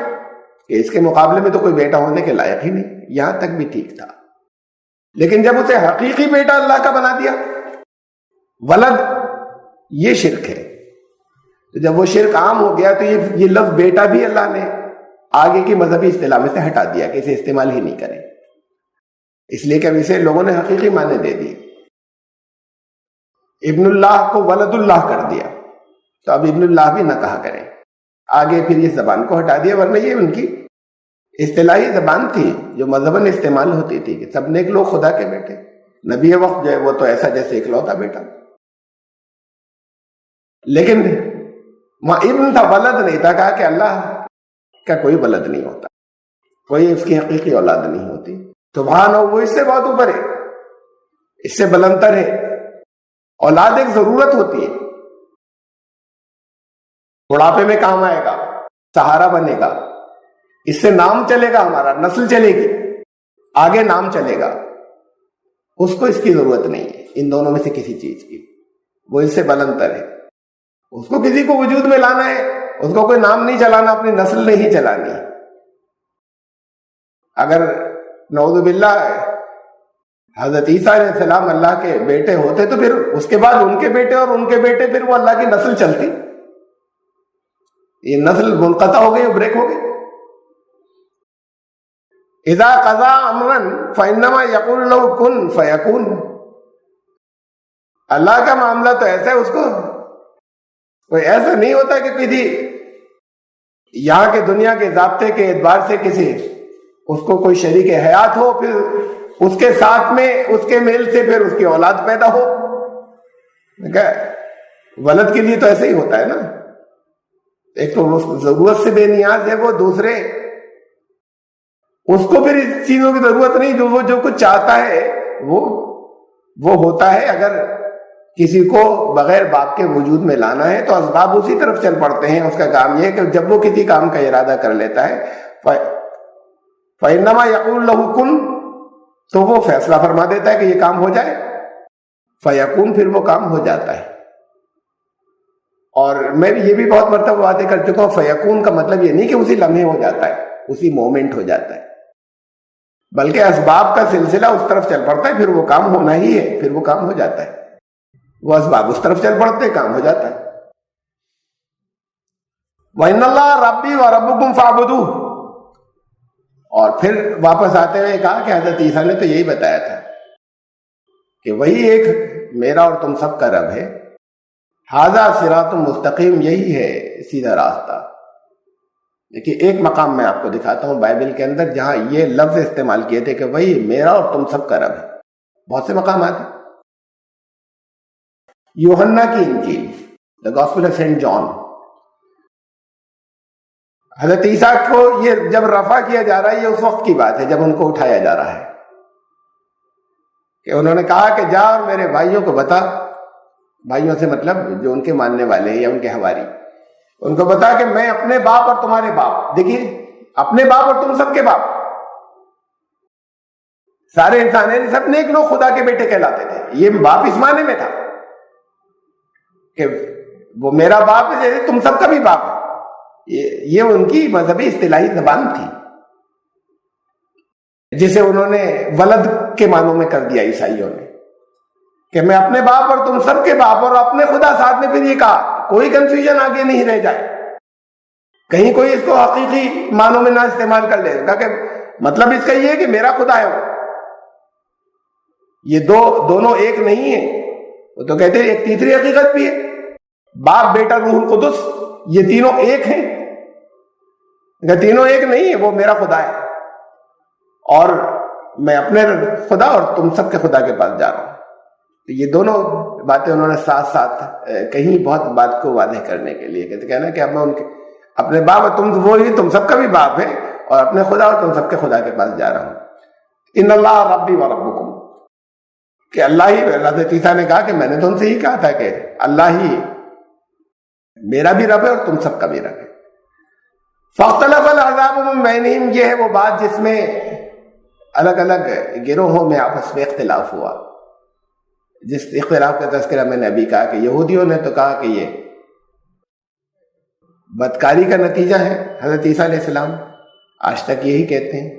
کہ اس کے مقابلے میں تو کوئی بیٹا ہونے کے لائق ہی نہیں. یہاں تک بھی ٹھیک تھا. لیکن جب اسے حقیقی بیٹا اللہ کا بنا دیا، ولد، یہ شرک ہے. تو جب وہ شرک عام ہو گیا تو یہ لفظ بیٹا بھی اللہ نے آگے کی مذہبی اصطلاح میں سے ہٹا دیا کہ اسے استعمال ہی نہیں کریں. اس لیے کہ اب اسے لوگوں نے حقیقی معنی دے دیے. ابن اللہ کو ولد اللہ کر دیا، تو اب ابن اللہ بھی نہ کہا کریں. آگے پھر اس زبان کو ہٹا دیا، ورنہ یہ ان کی اصطلاحی زبان تھی جو مذہباً استعمال ہوتی تھی کہ سب نیک لوگ خدا کے بیٹے. نبی وقت جو ہے وہ تو ایسا جیسے اکلوتا بیٹا. لیکن وہاں ابن تھا، ولد نہیں تھا. کہا کہ اللہ کا کوئی ولد نہیں ہوتا، کوئی اس کی حقیقی اولاد نہیں ہوتی. سبحان اللہ، وہ اس سے بہت اوپر ہے، اس سے بلندتر ہے. اولاد ایک ضرورت ہوتی ہے. بڑھاپے میں کام آئے گا، سہارا بنے گا، اس سے نام چلے گا، ہمارا نسل چلے گی، آگے نام چلے گا. اس کو اس کی ضرورت نہیں ہے ان دونوں میں سے کسی چیز کی، وہ اس سے بلند تر ہے. اس کو کسی کو وجود میں لانا ہے، اس کو کوئی نام نہیں چلانا، اپنی نسل نہیں چلانی. اگر نعوذ باللہ حضرت عیسیٰ علیہ السلام اللہ کے بیٹے ہوتے تو پھر اس کے بعد ان کے بیٹے اور ان کے بیٹے، پھر وہ اللہ کی نسل چلتی. یہ نسل منقطع ہو گئی، بریک ہو گئی. اذا قضا امرا فانما یقول له کن فیکون. اللہ کا معاملہ تو ایسا ہے، اس کو کوئی ایسا نہیں ہوتا کہ کسی یہاں کے دنیا کے ضابطے کے اعتبار سے کسی اس کو کوئی شریک حیات ہو، پھر اس کے ساتھ میں اس کے میل سے پھر اس کی اولاد پیدا ہو. ولد کے لیے تو ایسے ہی ہوتا ہے نا، ایک تو ضرورت سے بے نیاز ہے وہ، دوسرے اس کو پھر اس چیزوں کی ضرورت نہیں، جو کچھ چاہتا ہے وہ ہوتا ہے. اگر کسی کو بغیر باپ کے وجود میں لانا ہے تو اسباب اسی طرف چل پڑتے ہیں. اس کا کام یہ ہے کہ جب وہ کسی کام کا ارادہ کر لیتا ہے فإنما يقول له کن، تو وہ فیصلہ فرما دیتا ہے کہ یہ کام ہو جائے، فیکون، پھر وہ کام ہو جاتا ہے. اور میں یہ بھی بہت مرتبہ باتیں کر چکا ہوں، فیکون کا مطلب یہ نہیں کہ اسی لمحے ہو جاتا ہے، اسی مومنٹ ہو جاتا ہے، بلکہ اسباب کا سلسلہ اس طرف چل پڑتا ہے، پھر وہ کام ہونا ہی ہے، پھر وہ کام ہو جاتا ہے. وہ اسباب اس طرف چل پڑتے ہیں، کام ہو جاتا ہے. وَإِنَّ اللَّهَ رَبِّي وَرَبُّكُمْ فَاعْبُدُوهُ. اور پھر واپس آتے ہوئے کہا کہ حضرت عیسیٰ نے تو یہی بتایا تھا کہ وہی ایک میرا اور تم سب کا رب ہے. ھذا صراط مستقیم، یہی ہے سیدھا راستہ. دیکھیے ایک مقام میں آپ کو دکھاتا ہوں بائبل کے اندر جہاں یہ لفظ استعمال کیے تھے کہ وہی میرا اور تم سب کا رب ہے. بہت سے مقامات ہیں. یوحنا کی انجیل، دا گاسپل آف سینٹ جان. حضرت عیسیٰ کو یہ جب رفع کیا جا رہا ہے، یہ اس وقت کی بات ہے جب ان کو اٹھایا جا رہا ہے کہ انہوں نے کہا کہ جا اور میرے بھائیوں کو بتا، بھائیوں سے مطلب جو ان کے ماننے والے ہیں یا ان کے حواری، ان کو بتا کہ میں اپنے باپ اور تمہارے باپ، دیکھیے اپنے باپ اور تم سب کے باپ، سارے انسان ہیں، سب نیک لوگ خدا کے بیٹے کہلاتے تھے. یہ باپ اس معنی میں تھا کہ وہ میرا باپ ہے جیسے تم سب کا بھی باپ ہے. یہ ان کی مذہبی اصطلاحی زبان تھی جسے انہوں نے ولد کے معنوں میں کر دیا عیسائیوں نے کہ میں اپنے باپ اور تم سب کے باپ، اور اپنے خدا ساتھ میں پھر یہ کہا. کوئی کنفیوژن آگے نہیں رہ جائے، کہیں کوئی اس کو حقیقی معنوں میں نہ استعمال کر لے گا کہ مطلب اس کا یہ ہے کہ میرا خدا ہے وہ. یہ دونوں ایک نہیں ہیں. وہ تو کہتے ہیں ایک تیسری حقیقت بھی ہے، باپ بیٹا روح القدس، یہ تینوں ایک ہیں. تینوں ایک نہیں ہے، وہ میرا خدا ہے اور میں اپنے خدا اور تم سب کے خدا کے پاس جا رہا ہوں. تو یہ دونوں باتیں انہوں نے ساتھ ساتھ کہیں بہت بات کو واضح کرنے کے لیے کہنا کہ اب میں ان کے اپنے باپ اور تم سب کا بھی باپ ہے اور اپنے خدا اور تم سب کے خدا کے پاس جا رہا ہوں. ان اللہ ربی و ربکم، کہ اللہ ہی، حضرت عیسیٰ نے کہا کہ میں نے تو ان سے ہی کہا تھا کہ اللہ ہی میرا بھی رب ہے اور تم سب کا بھی رب ہے. فاختلف الاحزاب من بینہم، یہ ہے وہ بات جس میں الگ الگ گروہوں میں آپس میں اختلاف ہوا. جس اختلاف کا تذکرہ میں نے ابھی کہا کہ یہودیوں نے تو کہا کہ یہ بدکاری کا نتیجہ ہے حضرت عیسیٰ علیہ السلام، آج تک یہی کہتے ہیں.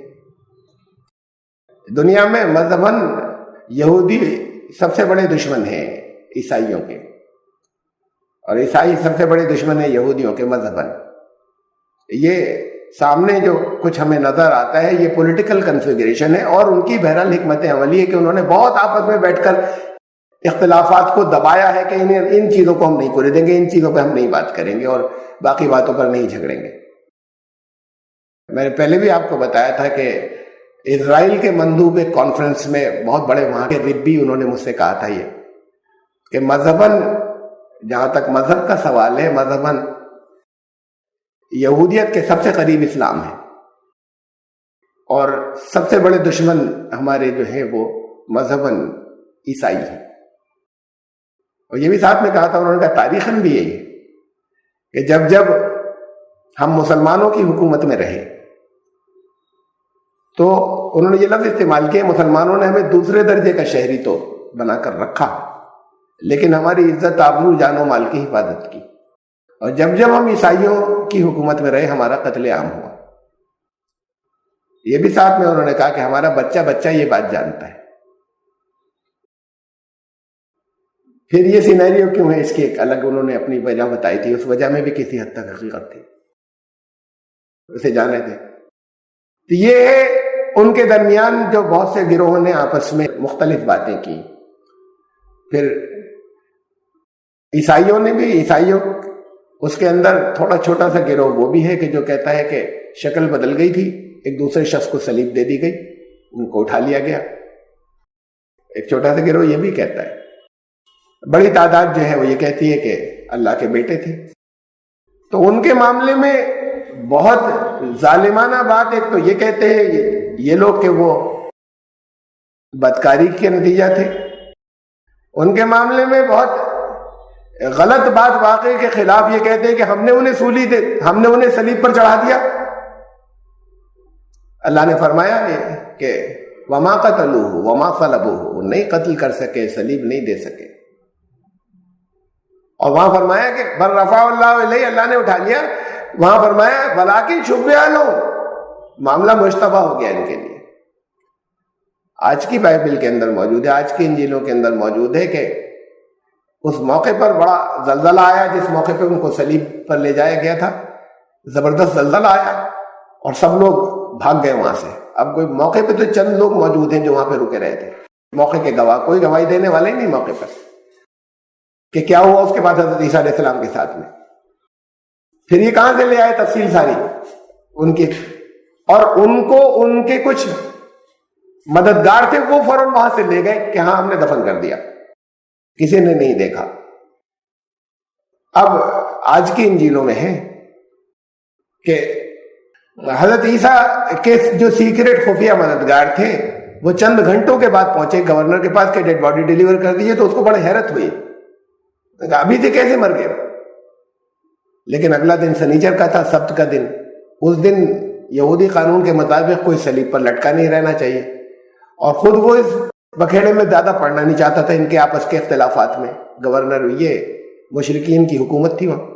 دنیا میں مذہباً یہودی سب سے بڑے دشمن ہیں عیسائیوں کے، اور عیسائی سب سے بڑے دشمن ہیں یہودیوں کے مذہباً. یہ سامنے جو کچھ ہمیں نظر آتا ہے یہ پولیٹیکل کنفیگریشن ہے، اور ان کی بہرحال حکمت عملی ہے کہ انہوں نے بہت آپس میں بیٹھ کر اختلافات کو دبایا ہے کہ ان چیزوں کو ہم نہیں کرنے دیں گے، ان چیزوں پہ ہم نہیں بات کریں گے اور باقی باتوں پر نہیں جھگڑیں گے. میں نے پہلے بھی آپ کو بتایا تھا کہ اسرائیل کے مندوب ایک کانفرنس میں بہت بڑے وہاں کے ربی، انہوں نے مجھ سے کہا تھا یہ کہ مذہباً، جہاں تک مذہب کا سوال ہے، مذہباً یہودیت کے سب سے قریب اسلام ہے اور سب سے بڑے دشمن ہمارے جو ہیں وہ مذہباً عیسائی ہیں. اور یہ بھی ساتھ میں کہا تھا، انہوں نے کہا تاریخاً بھی یہی ہے کہ جب جب ہم مسلمانوں کی حکومت میں رہے تو انہوں نے یہ لفظ استعمال کیا، مسلمانوں نے ہمیں دوسرے درجے کا شہری تو بنا کر رکھا، لیکن ہماری عزت آبرو جان و مال کی حفاظت کی، اور جب جب ہم عیسائیوں کی حکومت میں رہے ہمارا قتل عام ہوا۔ یہ بھی ساتھ میں انہوں نے کہا کہ ہمارا بچہ بچہ یہ بات جانتا ہے۔ پھر یہ سینیریو کیوں ہے، اس کی ایک الگ انہوں نے اپنی وجہ بتائی تھی، اس وجہ میں بھی کسی حد تک حقیقت تھی، اسے جانے تھے۔ تو یہ ہے ان کے درمیان جو بہت سے گروہوں نے آپس میں مختلف باتیں کی۔ پھر عیسائیوں نے بھی، عیسائیوں اس کے اندر تھوڑا چھوٹا سا گروہ وہ بھی ہے کہ جو کہتا ہے کہ شکل بدل گئی تھی، ایک دوسرے شخص کو صلیب دے دی گئی، ان کو اٹھا لیا گیا، ایک چھوٹا سا گروہ یہ بھی کہتا ہے۔ بڑی تعداد جو ہے وہ یہ کہتی ہے کہ اللہ کے بیٹے تھے۔ تو ان کے معاملے میں بہت ظالمانہ بات، ایک تو یہ کہتے ہیں یہ لوگ کہ وہ بدکاری کے نتیجہ تھے، ان کے معاملے میں بہت غلط بات واقعے کے خلاف یہ کہتے ہیں کہ ہم نے انہیں صلیب پر چڑھا دیا۔ اللہ نے فرمایا کہ وما قتلوہ وما صلبوہ، نہیں قتل کر سکے، صلیب نہیں دے سکے، اور وہاں فرمایا کہ بل رفعہ اللہ الیہ، اللہ نے اٹھا لیا۔ وہاں فرمایا ولکن شبہ لہم، معاملہ مشتبہ ہو گیا ان کے لیے۔ آج کی بائبل کے اندر موجود ہے، آج کی انجیلوں کے اندر موجود ہے کہ اس موقع پر بڑا زلزلہ آیا، جس موقع پہ ان کو صلیب پر لے جایا گیا تھا، زبردست زلزلہ آیا اور سب لوگ بھاگ گئے وہاں سے۔ اب کوئی موقع پہ تو چند لوگ موجود ہیں جو وہاں پہ رکے رہے تھے، موقع کے گواہ، کوئی گواہی دینے والے نہیں موقع پر کہ کیا ہوا اس کے بعد حضرت عیسیٰ علیہ السلام کے ساتھ میں۔ پھر یہ کہاں سے لے آئے تفصیل ساری ان کی، اور ان کو ان کے کچھ مددگار تھے وہ فوراً وہاں سے لے گئے کہ ہاں ہم نے دفن کر دیا، کسی نے نہیں دیکھا۔ اب آج کی انجیلوں میں ہے کہ حضرت عیسیٰ کے جو سیکریٹ خفیہ مددگار تھے وہ چند گھنٹوں کے بعد پہنچے گورنر کے پاس کہ ڈیڈ باڈی ڈیلیور کر دیجیے، تو اس کو بڑی حیرت ہوئی، ابھی سے کیسے مر گئے؟ لیکن اگلا دن سنیچر کا تھا، سبت کا دن، اس دن یہودی قانون کے مطابق کوئی صلیب پر لٹکا نہیں رہنا چاہیے، اور خود وہ اس بکھیڑے میں زیادہ پڑنا نہیں چاہتا تھا ان کے آپس کے اختلافات میں۔ گورنر یہ مشرکین کی حکومت تھی وہاں،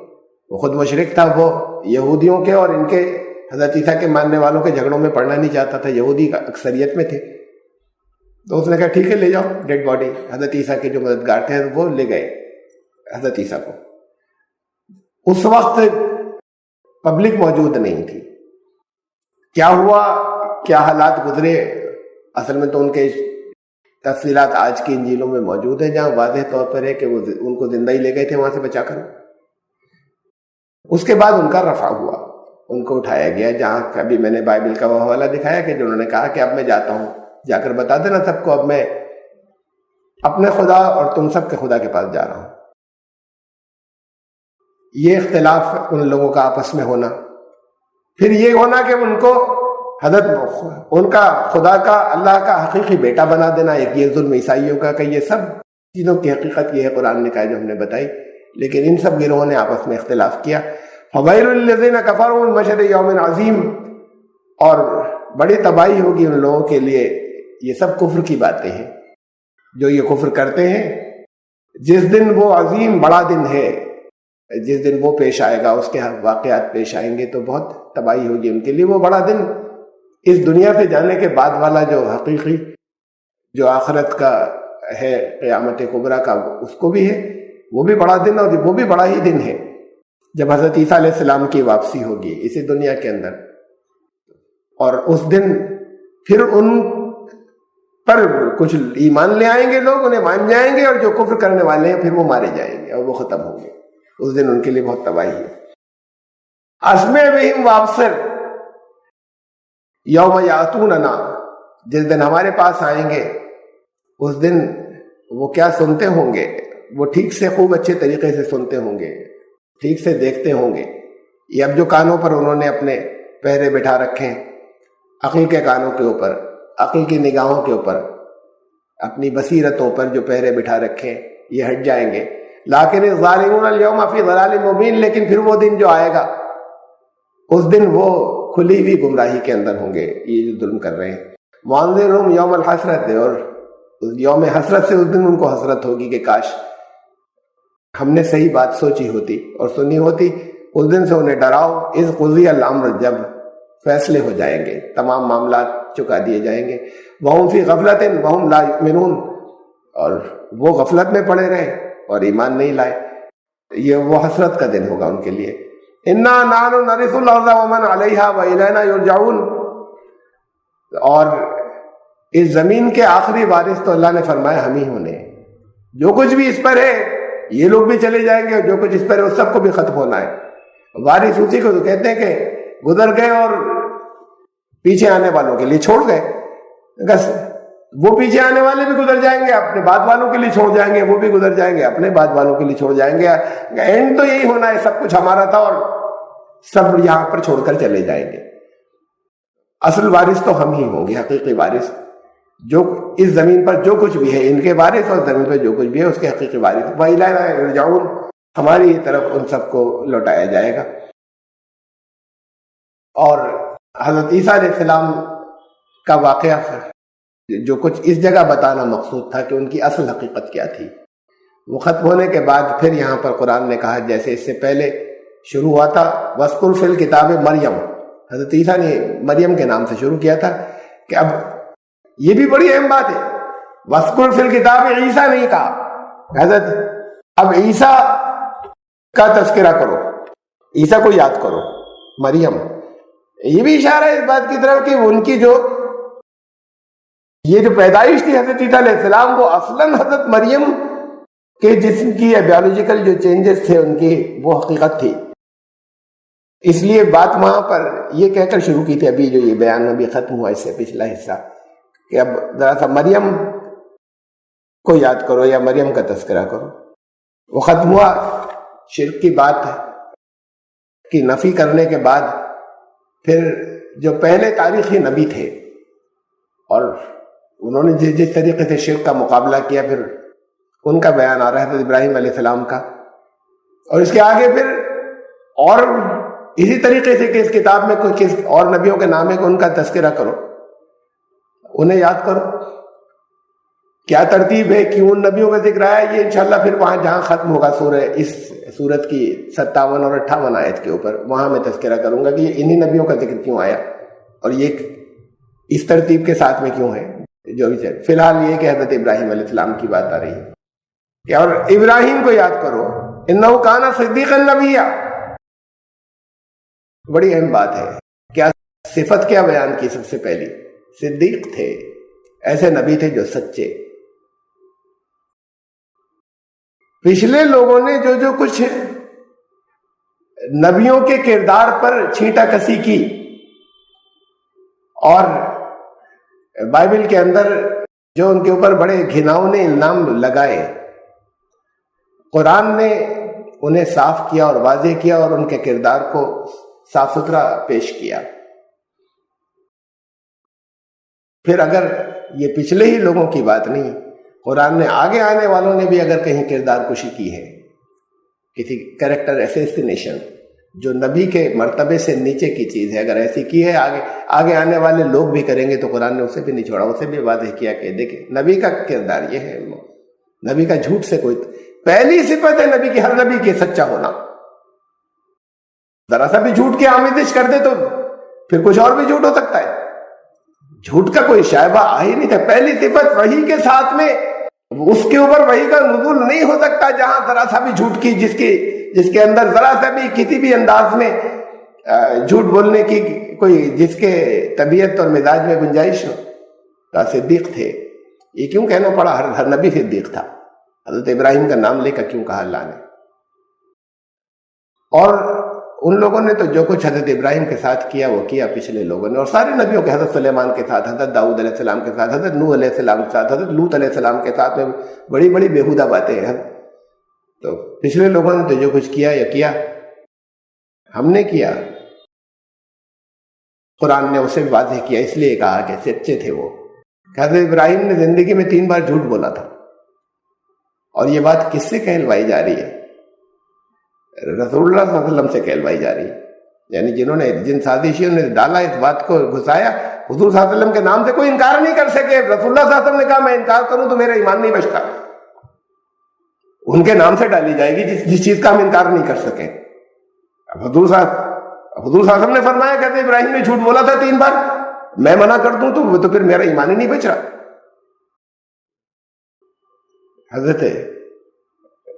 وہ خود مشرک تھا، وہ یہودیوں کے اور ان کے حضرت عیسیٰ کے ماننے والوں کے جھگڑوں میں پڑنا نہیں چاہتا تھا، یہودی کا اکثریت میں تھے۔ تو اس نے کہا ٹھیک ہے لے جاؤ ڈیڈ باڈی۔ حضرت عیسیٰ کے جو مددگار تھے وہ لے گئے حضرت عیسیٰ کو۔ اس وقت پبلک موجود نہیں تھی، کیا ہوا، کیا حالات گزرے، اصل میں تو ان کے تفصیلات آج کی انجیلوں میں موجود ہیں، جہاں واضح طور پر ہے کہ وہ ان کو زندہ ہی لے گئے تھے وہاں سے بچا کر۔ اس کے بعد ان کا رفع ہوا، ان کو اٹھایا گیا، جہاں ابھی میں نے بائبل کا وہ حوالہ دکھایا کہ جنہوں نے کہا کہ اب میں جاتا ہوں، جا کر بتا دینا سب کو اب میں اپنے خدا اور تم سب کے خدا کے پاس جا رہا ہوں۔ یہ اختلاف ان لوگوں کا آپس میں ہونا، پھر یہ ہونا کہ ان کو ان کا خدا کا، اللہ کا حقیقی بیٹا بنا دینا، ایک یہ ظلم عیسائیوں کا، کہ یہ سب چیزوں کی حقیقت یہ ہے قرآن نے کہا جو ہم نے بتائی، لیکن ان سب گروہوں نے آپس میں اختلاف کیا۔ فَوَيْلٌ لِّلَّذِينَ كَفَرُوا مِن مَشْهَدِ يَوْمٍ عَظِيمٍ، اور بڑی تباہی ہوگی ان لوگوں کے لیے۔ یہ سب کفر کی باتیں ہیں، جو یہ کفر کرتے ہیں، جس دن وہ عظیم بڑا دن ہے، جس دن وہ پیش آئے گا، اس کے واقعات پیش آئیں گے تو بہت تباہی ہوگی ان کے لیے۔ وہ بڑا دن اس دنیا سے جانے کے بعد والا جو حقیقی جو آخرت کا ہے، قیامت کبریٰ کا، اس کو بھی ہے، وہ بھی بڑا دن، اور وہ بھی بڑا ہی دن ہے جب حضرت عیسیٰ علیہ السلام کی واپسی ہوگی اسی دنیا کے اندر۔ اور اس دن پھر ان پر کچھ ایمان لے آئیں گے لوگ، انہیں مان جائیں گے، اور جو کفر کرنے والے ہیں پھر وہ مارے جائیں گے اور وہ ختم ہوں گے۔ اس دن ان کے لیے بہت تباہی ہے۔ اسمع بہم وابصر یوم یاتوننا، جس دن ہمارے پاس آئیں گے اس دن وہ کیا سنتے ہوں گے، وہ ٹھیک سے خوب اچھے طریقے سے سنتے ہوں گے، ٹھیک سے دیکھتے ہوں گے۔ یہ اب جو کانوں پر انہوں نے اپنے پہرے بٹھا رکھے ہیں، عقل کے کانوں کے اوپر، عقل کی نگاہوں کے اوپر، اپنی بصیرتوں پر جو پہرے بٹھا رکھے ہیں، یہ ہٹ جائیں گے۔ لیکن الظالمون اليوم فی ضلال مبین، لیکن پھر وہ دن جو آئے گا اس دن وہ کھلی ہوئی گمراہی کے اندر ہوں گے یہ جو ظلم کر رہے ہیں. وانذرہم یوم الحسرت، اور یوم حسرت سے اس دن ان کو حسرت ہوگی کہ کاش ہم نے صحیح بات سوچی ہوتی اور سنی ہوتی. اس دن سے انہیں ڈراؤ، اذ قضی الامر، جب فیصلے ہو جائیں گے، تمام معاملات چکا دیے جائیں گے. وہم فی غفلت وہم لا یؤمنون، اور وہ غفلت میں پڑے رہے اور ایمان نہیں لائے. یہ وہ حسرت کا دن ہوگا ان کے لیے. انا نحن نرث الارض ومن علیہا والینا یرجعون، اور اس زمین کے آخری وارث تو اللہ نے فرمایا ہم ہی ہونے. جو کچھ بھی اس پر ہے یہ لوگ بھی چلے جائیں گے، اور جو کچھ اس پر ہے اس سب کو بھی ختم ہونا ہے. وارث اسی کو تو کہتے ہیں کہ گزر گئے اور پیچھے آنے والوں کے لیے چھوڑ گئے. وہ پیچھے آنے والے بھی گزر جائیں گے، اپنے بعد والوں کے لیے چھوڑ جائیں گے، وہ بھی گزر جائیں گے، اپنے بعد والوں کے لیے چھوڑ جائیں گے. اینڈ تو یہی ہونا ہے، سب کچھ ہمارا تھا اور سب یہاں پر چھوڑ کر چلے جائیں گے. اصل وارث تو ہم ہی ہوں گے، حقیقی وارث. جو اس زمین پر جو کچھ بھی ہے ان کے وارث، اور زمین پر جو کچھ بھی ہے اس کے حقیقی وارث. وَإِلَيْنَا يُرْجَعُونَ، ہماری طرف ان سب کو لوٹایا جائے گا. اور حضرت عیسیٰ علیہ السلام کا واقعہ جو کچھ اس جگہ بتانا مقصود تھا کہ ان کی اصل حقیقت کیا تھی، وہ ختم ہونے کے بعد پھر یہاں پر قرآن نے کہا، جیسے اس سے پہلے شروع ہوا تھا وَاذْكُرْ فِي الْكِتَابِ مریم، حضرت عیسیٰ نے مریم کے نام سے شروع کیا تھا، کہ اب یہ بھی بڑی اہم بات ہے. وَاذْكُرْ فِي الْكِتَابِ عیسیٰ نہیں کہا، حضرت اب عیسیٰ کا تذکرہ کرو، عیسیٰ کو یاد کرو. مریم، یہ بھی اشارہ ہے اس بات کی طرف کہ ان کی یہ جو پیدائش تھی حضرت عیسیٰ علیہ السلام، وہ اصلاً حضرت مریم کے جسم کی بیولوجیکل جو چینجز تھے ان کی وہ حقیقت تھی. اس لیے بات وہاں پر یہ کہہ کر شروع کی تھی، ابھی جو یہ بیان ابھی ختم ہوا اس سے پچھلا حصہ، کہ اب ذرا سا مریم کو یاد کرو یا مریم کا تذکرہ کرو. وہ ختم ہوا. شرک کی بات کی نفی کرنے کے بعد پھر جو پہلے تاریخی نبی تھے اور انہوں نے جس طریقے سے شرک کا مقابلہ کیا، پھر ان کا بیان آ رہا ہے حضرت ابراہیم علیہ السلام کا. اور اس کے آگے پھر اور اسی طریقے سے کہ اس کتاب میں کوئی کس اور نبیوں کے نام ہے کہ ان کا تذکرہ کرو، انہیں یاد کرو. کیا ترتیب ہے، کیوں ان نبیوں کا ذکر آیا، یہ انشاءاللہ پھر وہاں جہاں ختم ہوگا سورہ، اس سورت کی 57 اور 58 آیت کے اوپر، وہاں میں تذکرہ کروں گا کہ یہ انہی نبیوں کا ذکر کیوں آیا اور یہ اس ترتیب کے ساتھ میں کیوں ہے. جو بھی چل، فی الحال یہ کہ حضرت ابراہیم علیہ السلام کی بات آ رہی ہے کہ اور ابراہیم کو یاد کرو، انہ کان صدیقا نبیا. بڑی اہم بات ہے. کیا صفت کیا بیان کی سب سے پہلی؟ صدیق تھے، ایسے نبی تھے جو سچے. پچھلے لوگوں نے جو کچھ نبیوں کے کردار پر چھینٹا کسی کی اور بائبل کے اندر جو ان کے اوپر بڑے گھناؤنے الزام لگائے، قرآن نے انہیں صاف کیا اور واضح کیا اور ان کے کردار کو صاف ستھرا پیش کیا. پھر اگر یہ پچھلے ہی لوگوں کی بات نہیں، قرآن نے آگے آنے والوں نے بھی اگر کہیں کردار کشی کی ہے، کسی کریکٹر اسیسینیشن جو نبی کے مرتبے سے نیچے کی چیز ہے، اگر ایسی کی ہے آگے آنے والے لوگ بھی کریں گے تو قرآن نے اسے بھی نہیں چھوڑا، اسے بھی واضح کیا کہ دیکھیں نبی کا کردار یہ ہے. نبی کا جھوٹ سے کوئی، پہلی صفت ہے نبی کی، ہر نبی کی سچا ہونا. ذرا سا بھی جھوٹ کی آمیزش کر دے تو پھر کچھ اور بھی جھوٹ ہو سکتا ہے. جھوٹ کا کوئی شائبہ آ ہی نہیں تھا. پہلی صفت وحی کے ساتھ میں اس کے اوپر وحی کا نزول نہیں ہو سکتا جہاں ذرا سا بھی جھوٹ کی، جس کے اندر ذرا سا بھی کسی بھی انداز میں جھوٹ بولنے کی کوئی، جس کے طبیعت اور مزاج میں گنجائش ہو. صدیق تھے. یہ کیوں کہنا پڑا؟ ہر نبی صدیق تھا. حضرت ابراہیم کا نام لے کر کیوں کہا اللہ نے؟ اور ان لوگوں نے تو جو کچھ حضرت ابراہیم کے ساتھ کیا وہ کیا پچھلے لوگوں نے، اور سارے نبیوں کے، حضرت سلیمان کے ساتھ، حضرت داؤد علیہ السلام کے ساتھ، حضرت نوح علیہ السلام کے ساتھ، حضرت لوط علیہ السلام کے ساتھ میں بڑی بڑی بےہودہ باتیں ہیں. تو پچھلے لوگوں نے تو جو کچھ کیا یا کیا، ہم نے کیا. قرآن نے اسے واضح کیا، اس لیے کہا کہ سچے تھے وہ. حضرت ابراہیم نے زندگی میں 3 بار جھوٹ بولا تھا اور یہ بات کس سے کہلوائی جا رہی ہے؟ رسول اللہ صلی اللہ علیہ وسلم سے کہلوائی جا رہی ہے. یعنی جن سازشیوں نے ڈالا اس بات کو گھسایا، حضور صلی اللہ علیہ وسلم کے نام سے کوئی انکار نہیں کر سکے. رسول اللہ صلی اللہ علیہ وسلم نے کہا میں انکار کروں تو میرا ایمان نہیں بچتا. ان کے نام سے ڈالی جائے گی جس چیز کا ہم انکار نہیں کر سکیں. حضور صلی اللہ علیہ وسلم نے فرمایا کہتے ابراہیم نے جھوٹ بولا تھا 3 بار، میں منع کر دوں تو پھر میرا ایمان ہی نہیں بچ رہا. حضرت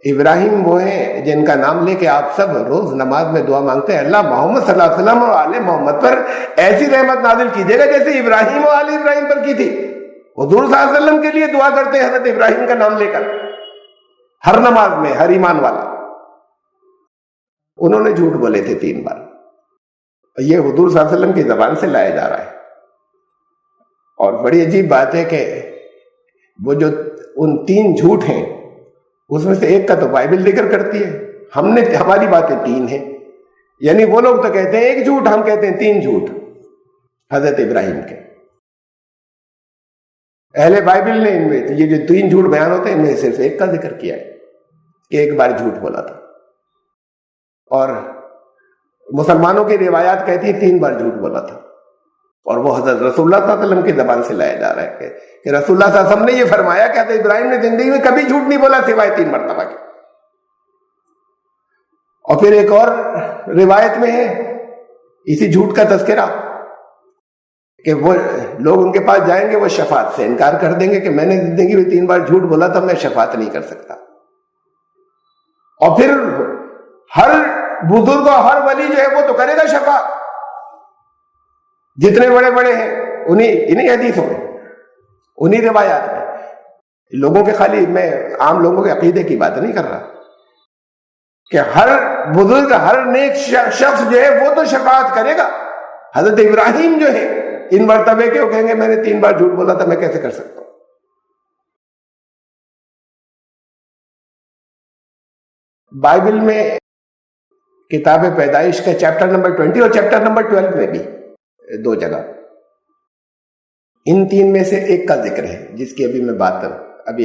ابراہیم وہ ہیں جن کا نام لے کے آپ سب روز نماز میں دعا مانگتے ہیں، اللہ محمد صلی اللہ علیہ وسلم اور آل محمد پر ایسی رحمت نازل کیجیے گا جیسے ابراہیم اور آل ابراہیم پر کی تھی. حضور صلی اللہ علیہ وسلم کے لیے دعا کرتے ہیں حضرت ابراہیم کا نام لے کر ہر نماز میں، ہر ایمان والا. انہوں نے جھوٹ بولے تھے 3 بار. یہ حضور صلی اللہ علیہ وسلم کی زبان سے لایا جا رہا ہے. اور بڑی عجیب بات ہے کہ وہ جو ان 3 جھوٹ ہیں اس میں سے ایک کا تو بائبل ذکر کرتی ہے، ہماری باتیں 3 ہیں. یعنی وہ لوگ تو کہتے ہیں ایک جھوٹ، ہم کہتے ہیں 3 جھوٹ حضرت ابراہیم کے. اہل بائبل نے ان میں یہ جو 3 جھوٹ بیان ہوتے ہیں ان میں صرف ایک کا ذکر کیا ہے کہ ایک بار جھوٹ بولا تھا. اور مسلمانوں کی روایات کہتی ہیں 3 بار جھوٹ بولا تھا. اور وہ حضرت رسول اللہ صلی اللہ علیہ وسلم کی زبان سے لایا جا رہا ہے کہ رسول اللہ صلی اللہ علیہ وسلم نے یہ فرمایا کہ حضرت ابراہیم نے زندگی میں کبھی جھوٹ نہیں بولا سوائے 3 مرتبہ کے. اور پھر ایک اور روایت میں ہے اسی جھوٹ کا تذکرہ کہ وہ لوگ ان کے پاس جائیں گے، وہ شفاعت سے انکار کر دیں گے کہ میں نے زندگی میں 3 بار جھوٹ بولا تھا، میں شفاعت نہیں کر سکتا. اور پھر ہر بزرگ اور ہر ولی جو ہے وہ تو کرے گا شفاعت، جتنے بڑے بڑے ہیں انہیں حدیثوں میں، انہیں روایات میں. لوگوں کے خالی میں عام لوگوں کے عقیدے کی بات نہیں کر رہا کہ ہر بزرگ، ہر نیک شخص جو ہے وہ تو شفاعت کرے گا. حضرت ابراہیم جو ہے ان مرتبے کے وہ کہیں گے میں نے 3 بار جھوٹ بولا تھا، میں کیسے کر سکتا ہوں. بائبل میں کتاب پیدائش کا چیپٹر نمبر 20 اور چیپٹر نمبر 12 میں بھی 2 جگہ ان 3 میں سے ایک کا ذکر ہے جس کی ابھی میں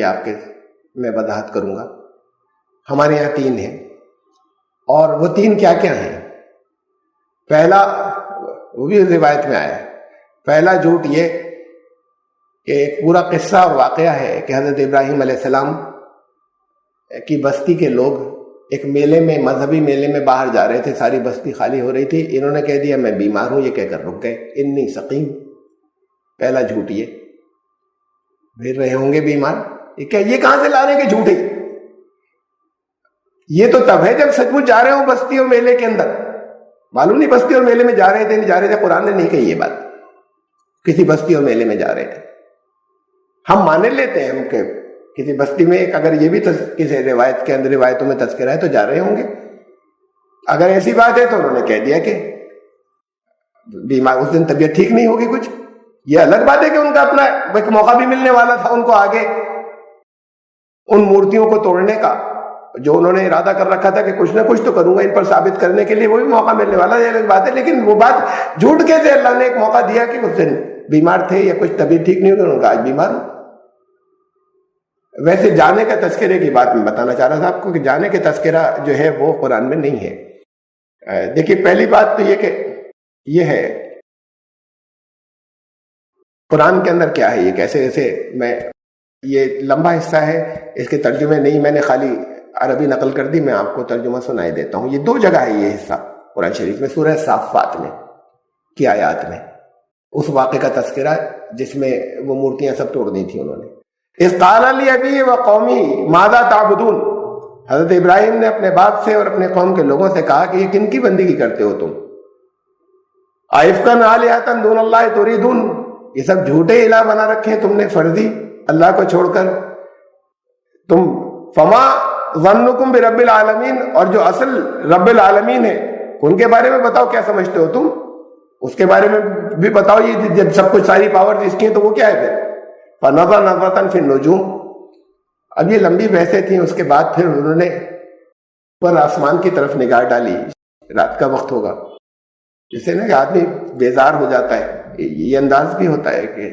آپ کے میں وضاحت کروں گا. ہمارے یہاں 3 ہیں اور وہ 3 کیا کیا ہیں. پہلا وہ بھی روایت میں آیا ہے. پہلا جھوٹ یہ کہ ایک پورا قصہ اور واقعہ ہے کہ حضرت ابراہیم علیہ السلام کی بستی کے لوگ ایک میلے میں، مذہبی میلے میں باہر جا رہے تھے، ساری بستی خالی ہو رہی تھی. انہوں نے کہہ دیا میں بیمار ہوں، یہ کہہ کر رک گئے، انی سقیم. پہلا جھوٹ یہ پھر رہے ہوں گے بیمار. یہ کہاں سے لا رہے ہیں کہ جھوٹ ہے؟ یہ تو تب ہے جب سچ مچ جا رہے ہوں بستی اور میلے کے اندر. معلوم نہیں بستی اور میلے میں جا رہے تھے نہیں جا رہے تھے، قرآن نے نہیں کہی یہ بات. کسی بستی اور میلے میں جا رہے تھے. ہم مان لیتے ہیں کہ کسی بستی میں اگر یہ بھی کسی روایت کے اندر روایتوں میں تذکرہ ہے تو جا رہے ہوں گے. اگر ایسی بات ہے تو انہوں نے کہہ دیا کہ بیمار، اس دن طبیعت ٹھیک نہیں ہوگی کچھ. یہ الگ بات ہے کہ ان کا اپنا ایک موقع بھی ملنے والا تھا ان کو آگے ان مورتیوں کو توڑنے کا، جو انہوں نے ارادہ کر رکھا تھا کہ کچھ نہ کچھ تو کروں گا ان پر ثابت کرنے کے لیے، وہ بھی موقع ملنے والا ہے، الگ بات ہے. لیکن وہ بات جھوٹ کیسے اللہ نے ایک موقع دیا کہ اس دن بیمار تھے یا کچھ طبیعت ٹھیک نہیں ہوئی، انہوں نے کہا آج بیمار ہوں. ویسے جانے کا تذکرے کی بات میں بتانا چاہ رہا تھا آپ کو کہ جانے کا تذکرہ جو ہے وہ قرآن میں نہیں ہے. دیکھیے پہلی بات تو یہ ہے قرآن کے اندر کیا ہے. یہ کیسے میں یہ لمبا حصہ ہے، اس کے ترجمے نہیں، میں نے خالی عربی نقل کر دی، میں آپ کو ترجمہ سنائی دیتا ہوں. یہ 2 جگہ ہے یہ حصہ قرآن شریف میں، سورہ صافات میں کی آیات میں اس واقعے کا تذکرہ جس میں وہ مورتیاں سب توڑ دی تھیں انہوں نے. اذ قال لأبی وقومی ماذا تعبدون. حضرت ابراہیم نے اپنے باپ سے اور اپنے قوم کے لوگوں سے کہا کہ یہ کن کی بندگی کرتے ہو تم؟ ائفکا آلہۃ دون اللہ تریدون. یہ سب جھوٹے الہ بنا رکھے ہیں تم نے فرضی اللہ کو چھوڑ کر. تم فما ظنکم برب العالمین، اور جو اصل رب العالمین ہے ان کے بارے میں بتاؤ کیا سمجھتے ہو تم، اس کے بارے میں بھی بتاؤ. یہ جب سب کچھ ساری پاور جس کی ہیں تو وہ کیا ہے پھر؟ فنظر نظرۃ فی النجوم. اب یہ لمبی بحثیں تھیں. اس کے بعد پھر انہوں نے پر آسمان کی طرف نگاہ ڈالی. رات کا وقت ہوگا جس سے نا کہ آدمی بیزار ہو جاتا ہے، یہ انداز بھی ہوتا ہے کہ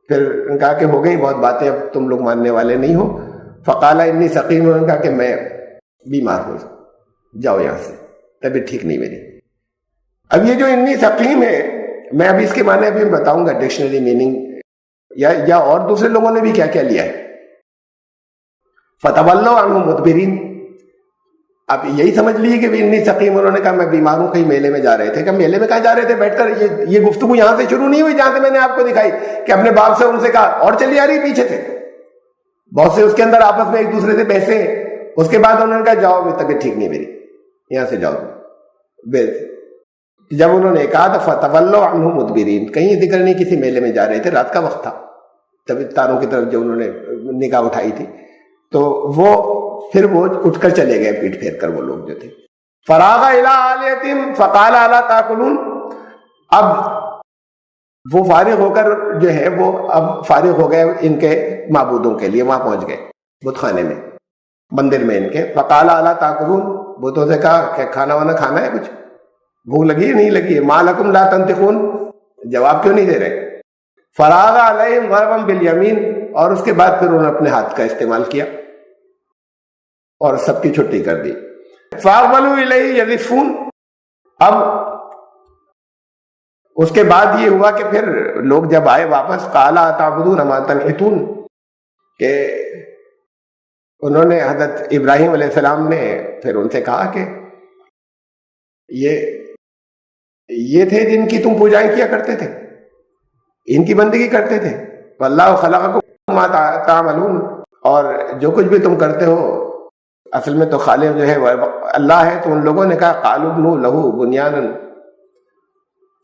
پھر کہا کہ ہو گئی بہت باتیں، اب تم لوگ ماننے والے نہیں ہو. فقال انی سقیم، انہوں نے کہا کہ میں بیمار ہوں، جاؤ یہاں سے، طبیعت ٹھیک نہیں میری۔ اب یہ جو انی سقیم ہے، میں ابھی اس کے معنی ابھی بتاؤں گا ڈکشنری میننگ، یا اور دوسرے لوگوں نے بھی کیا کیا لیا ہے۔ فتولوا عنہ مدبرین، آپ یہی سمجھ لیجیے کہ انی سقیم، انہوں نے کہا میں بیمار ہوں، کہیں میلے میں جا رہے تھے۔ کہ میلے میں کہاں جا رہے تھے بیٹھ کر؟ یہ گفتگو یہاں سے شروع نہیں ہوئی جہاں سے میں نے آپ کو دکھائی کہ اپنے باپ سے ان سے کہا، اور چلی آ رہی پیچھے تھے بہت سے، اس کے اندر آپس میں ایک دوسرے سے بحثیں۔ اس کے بعد انہوں نے کہا جاؤ، طبیعت ٹھیک نہیں میری، یہاں سے جاؤ۔ جب انہوں نے کہا تو فتولوا عنہ مدبرین، کہیں ذکر نہیں کسی میلے میں جا رہے تھے، رات کا وقت تھا، تب تاروں کی طرف جو انہوں نے نگاہ اٹھائی تھی، تو وہ پھر وہ اٹھ کر چلے گئے پیٹ پھیر کر، وہ لوگ جو تھے۔ فراغ الی آلیہم فقال الا تاکلون، اب وہ فارغ ہو کر جو ہے وہ اب فارغ ہو گئے ان کے معبودوں کے لیے، وہاں پہنچ گئے بت خانے میں، مندر میں ان کے۔ فقال الا تاکلون، بتوں سے کہا کہ کھانا وانا کھانا ہے، کچھ بھوک لگی ہے نہیں لگی ہے؟ ما لکم لا تنطقون، جواب کیوں نہیں دے رہے؟ فراغ علیہم ضربا بالیمین، اور اس کے بعد پھر انہوں نے اپنے ہاتھ کا استعمال کیا اور سب کی چھٹی کر دی۔ فاقبلوا الیہ یزفون، اب اس کے بعد یہ ہوا کہ پھر لوگ جب آئے واپس، قال اتعبدون ما تنحتون، کہ انہوں نے حضرت ابراہیم علیہ السلام نے پھر ان سے کہا کہ یہ تھے جن کی تم پوجائیں کیا کرتے تھے، ان کی بندگی کرتے تھے۔ واللہ خلقکم ما تعملون، اور جو کچھ بھی تم کرتے ہو اصل میں تو خالق جو ہے وہ اللہ ہے۔ تو ان لوگوں نے کہا قالوا ابنوا لہ بنیانا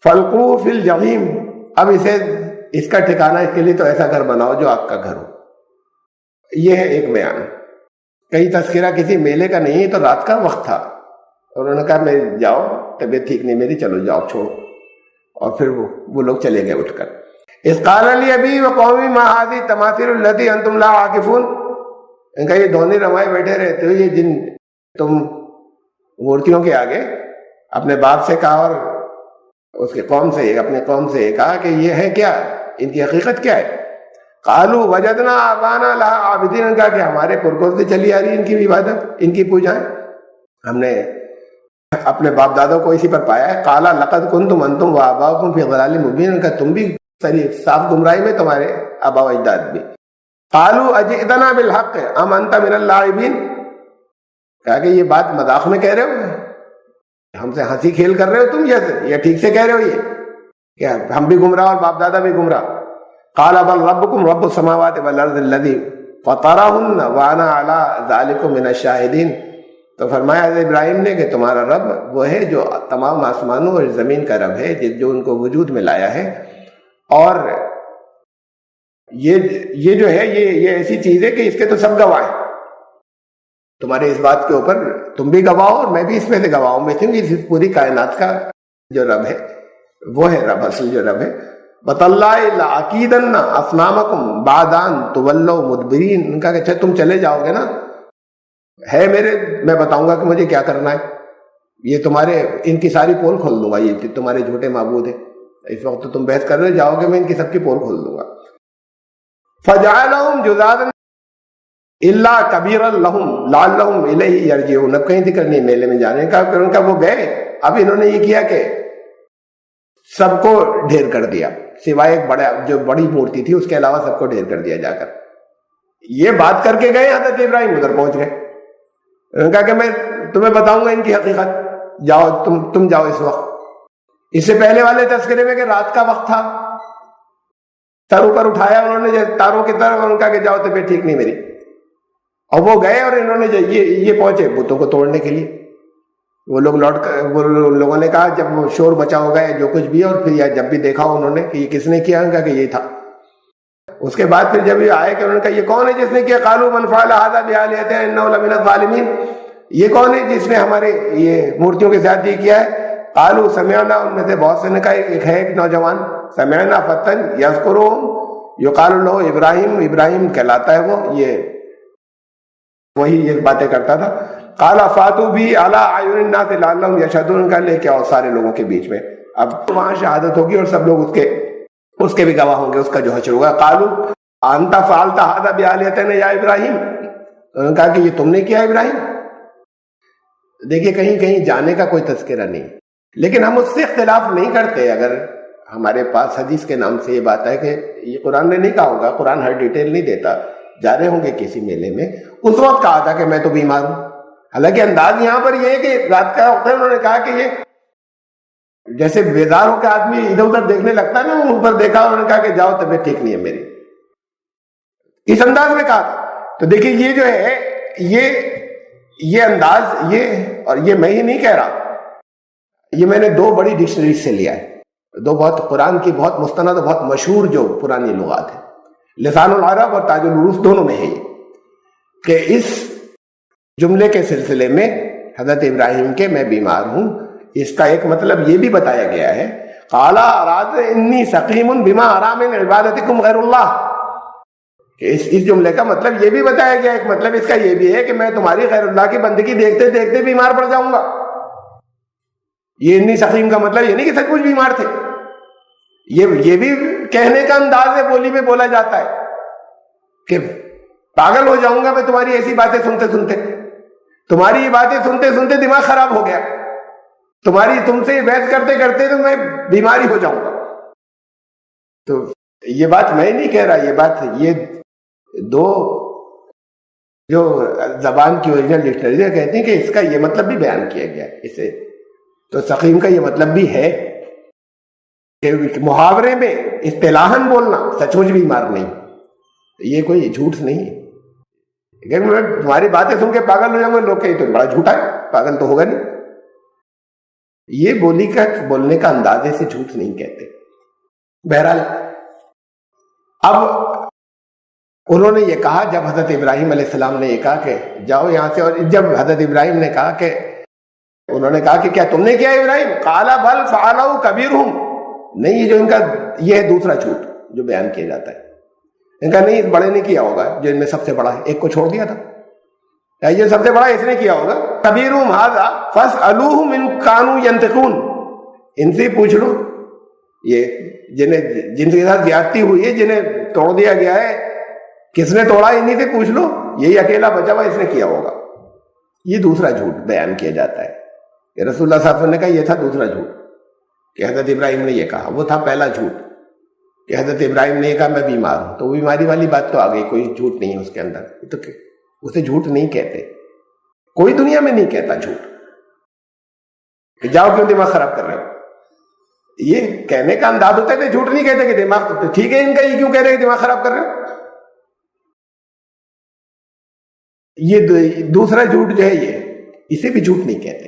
فالقوہ فی الجحیم، اب اس کا ٹھکانہ اس کے لیے تو ایسا گھر بناؤ جو آگ کا گھر ہو۔ یہ ہے ایک بیان، کہیں تذکرہ کسی میلے کا نہیں، تو رات کا وقت تھا، انہوں نے کہا میں جاؤ، طبیعت ٹھیک نہیں میری، چلو جاؤ چھوڑو، اور پھر وہ لوگ چلے گئے اٹھ کر۔ اذ قال لی ابی وقومی ما هذه التماثيل التي انتم لها عاکفون، ان کا یہ دھونے روائے بیٹھے رہتے ہو، یہ جن تم مورتیوں کے آگے، اپنے باپ سے کہا اور اس کے قوم سے، اپنے قوم سے کہا کہ یہ ہے کیا، ان کی حقیقت کیا ہے؟ قالوا وجدنا آبانا لها عابدین، ان کا کہ ہمارے پرکوں سے چلی آ رہی ان کی عبادت، ان کی پوجائیں، ہم نے اپنے باپ دادوں کو اسی پر پایا ہے۔ قال لقد کنتم انتم وآباؤکم فی ضلال مبین، ان کا تم بھی صاف گمراہی میں، تمہارے آبا و اجداد بھی۔ قالوا اجئتنا بالحق ام انت من اللاعبین، کہا کہ یہ بات مذاق میں کہہ رہے ہو، ہم سے ہنسی کھیل کر رہے ہو تم، یہ ٹھیک سے کہہ رہے ہو یہ کہ ہم بھی گمراہ اور باپ دادا بھی گمراہ؟ قال بل ربکم رب السماوات والارض الذی فطرہن وانا علی ذلکم من الشاہدین، تو فرمایا حضرت ابراہیم نے کہ تمہارا رب وہ ہے جو تمام آسمانوں اور زمین کا رب ہے، جو ان کو وجود میں لایا ہے، اور یہ جو ہے یہ ایسی چیز ہے کہ اس کے تو سب گواہ ہیں، تمہارے اس بات کے اوپر تم بھی گواہ ہو اور میں بھی اس میں سے گواہ ہوں، میں اس پوری کائنات کا جو رب ہے وہ ہے رب، اصل جو رب ہے۔ بَتَاللَّهِ لَأَكِيدَنَّ أَصْنَامَكُمْ بَعْدَ أَن تُوَلَّوْا مُدْبِرِينَ، ان کا کہ اچھا تم چلے جاؤ گے نا، ہے میرے، میں بتاؤں گا کہ مجھے کیا کرنا ہے، یہ تمہارے ان کی ساری پول کھول دوں گا، یہ تمہارے جھوٹے معبود ہیں، اس وقت تو تم بحث کر رہے جاؤ گے، میں ان کی سب کی پول کھول دوں گا۔ فَجَعَلَهُمْ جُذَاذًا إِلَّا كَبِيرًا لَهُمْ لَعَلَّهُمْ إِلَيْهِ يَرْجِعُونَ، اب کہیں ذکر نہیں میلے میں جانے کا، پھر ان کا وہ گئے، اب انہوں نے یہ کیا کہ سب کو ڈھیر کر دیا، سوائے ایک جو بڑی مورتی تھی اس کے علاوہ سب کو ڈھیر کر دیا جا کر۔ یہ بات کر کے گئے حضرت ابراہیم، ادھر پہنچ گئے، انہوں نے کہا کہ میں تمہیں بتاؤں گا ان کی حقیقت، جاؤ تم جاؤ اس وقت۔ اس سے پہلے والے تذکرے میں کہ رات کا وقت تھا، سر اوپر اٹھایا انہوں نے تاروں کی طرف، اور ان کا کہ جاؤ طبیعت ٹھیک نہیں میری، اور وہ گئے اور انہوں نے یہ پہنچے بتوں کو توڑنے کے لیے۔ وہ لوگ لوٹ کر وہ لوگوں نے کہا جب وہ شور بچا ہو گئے جو کچھ بھی، اور پھر جب بھی دیکھا انہوں نے کہ یہ کس نے کیا، ان کا کہ یہ تھا۔ اس کے بعد پھر جب یہ آئے کہ انہوں نے کہا یہ کون ہے جس نے کیا؟ قالوا من فعل هذا بآلهتنا انه لمن الظالمین، یہ کون ہے جس نے ہمارے یہ مورتیوں کے ساتھ یہ کیا ہے؟ قالوا سمعنا، ان میں سے بہت سے نے کہا، ایک نوجوان، سمعنا فتى يذكرهم يقال له ابراہیم، ابراہیم کہلاتا ہے وہ، وہی یہ باتیں کرتا تھا۔ قال فاتوا بی علی اعین الناس لعلهم یشهدون، کا لے کے آؤ سارے لوگوں کے بیچ میں، اب وہاں شہادت ہوگی اور سب لوگ اس کے بھی گواہ ہوں گے، اس کا جو حشر ہوگا۔ قالوا انت فعلت هذا بآلهتنا یا ابراہیم، تو انہوں نے کہا کہ یہ تم نے کیا ابراہیم؟ دیکھیے کہیں کہیں جانے کا کوئی تذکرہ نہیں، لیکن ہم اس سے اختلاف نہیں کرتے اگر ہمارے پاس حدیث کے نام سے یہ بات ہے کہ یہ قرآن نے نہیں کہا ہوگا، قرآن ہر ڈیٹیل نہیں دیتا، جا رہے ہوں گے کسی میلے میں، اس وقت کہا تھا کہ میں تو بیمار ہوں، حالانکہ انداز یہاں پر یہ ہے کہ رات کا وقت ہے، انہوں نے کہا کہ یہ جیسے بیدار ہو کے آدمی ادھر ادھر دیکھنے لگتا ہے نا، اوپر دیکھا، انہوں نے کہا کہ جاؤ طبیعت ٹھیک نہیں ہے میری، اس انداز میں کہا تھا۔ تو دیکھیے یہ جو ہے یہ انداز، یہ اور یہ میں ہی نہیں کہہ رہا، یہ میں نے دو بڑی ڈکشنری سے لیا ہے، دو بہت قرآن کی بہت مستند اور بہت مشہور جو پرانی لغات ہیں، لسان العرب اور تاج العروض دونوں میں ہے یہ، کہ اس جملے کے سلسلے میں حضرت ابراہیم کے میں بیمار ہوں، اس کا ایک مطلب یہ بھی بتایا گیا ہے، قال اراد انی سقیم بما ارى من عبادتکم غیر اللہ، کہ اس جملے کا مطلب یہ بھی بتایا گیا، ایک مطلب اس کا یہ بھی ہے کہ میں تمہاری غیر اللہ کی بندگی دیکھتے دیکھتے بیمار پڑ جاؤں گا۔ یہ انی سقیم کا مطلب یہ نہیں کہ سچ مچ بیمار تھے، یہ بھی کہنے کا انداز ہے، بولی میں بولا جاتا ہے کہ پاگل ہو جاؤں گا میں تمہاری ایسی باتیں سنتے سنتے، تمہاری یہ باتیں سنتے سنتے دماغ خراب ہو گیا، تم سے بحث کرتے کرتے تو میں بیماری ہو جاؤں گا۔ تو یہ بات میں نہیں کہہ رہا، یہ بات یہ دو جو زبان کی اوریجنل ڈکشنری کہتی ہیں کہ اس کا یہ مطلب بھی بیان کیا گیا ہے اسے، تو سقیم کا یہ مطلب بھی ہے کہ محاورے میں اصطلاحاً بولنا سچ مچ بیمار نہیں، یہ کوئی جھوٹ نہیں ہے کہ میں تمہاری باتیں سن کے پاگل ہو جاؤں گا، لوگ کہیں تو بڑا جھوٹا ہے، پاگل تو ہوگا نہیں، یہ بولنے کا اندازے سے جھوٹ نہیں کہتے۔ بہرحال اب انہوں نے یہ کہا جب حضرت ابراہیم علیہ السلام نے یہ کہا کہ جاؤ یہاں سے، اور جب حضرت ابراہیم نے کہا کہ انہوں نے کہا کہ کیا تم نے کیا ابراہیم؟ قال بل فعلوا کبیرہم، نہیں یہ جو ان کا یہ ہے دوسرا جھوٹ جو بیان کیا جاتا ہے، ان کا نہیں اس بڑے نے کیا ہوگا جو ان میں سب سے بڑا ہے، ایک کو چھوڑ دیا تھا، یہ سب سے بڑا اس نے کیا ہوگا، کبیرہم ھذا فاسألوہم ان کانوا ینطقون، ان سے پوچھ لو، یہ جن کے ساتھ زیادتی ہوئی ہے، جنہیں توڑ دیا گیا ہے، کس نے توڑا، انہی سے پوچھ لو، یہی اکیلا بچا ہوا اس نے کیا ہوگا۔ یہ دوسرا جھوٹ بیان کیا جاتا ہے کہ رسول اللہ صلی اللہ علیہ وسلم نے کہا، یہ تھا دوسرا جھوٹ کہ حضرت ابراہیم نے یہ کہا، وہ تھا پہلا جھوٹ کہ حضرت ابراہیم نے یہ کہا میں بیمار ہوں، تو وہ بیماری والی بات تو آ گئی، کوئی جھوٹ نہیں ہے اس کے اندر، تو اسے جھوٹ نہیں کہتے، کوئی دنیا میں نہیں کہتا جھوٹ کہ جاؤ کیوں دماغ خراب کر رہے ہو، یہ کہنے کا انداز ہوتا ہے کہ جھوٹ نہیں کہتے کہ دماغ ٹھیک ہے ان کا، یہ کیوں کہہ رہے ہیں دماغ خراب کر رہے ہو۔ یہ دوسرا جھوٹ جو ہے یہ اسے بھی جھوٹ نہیں کہتے۔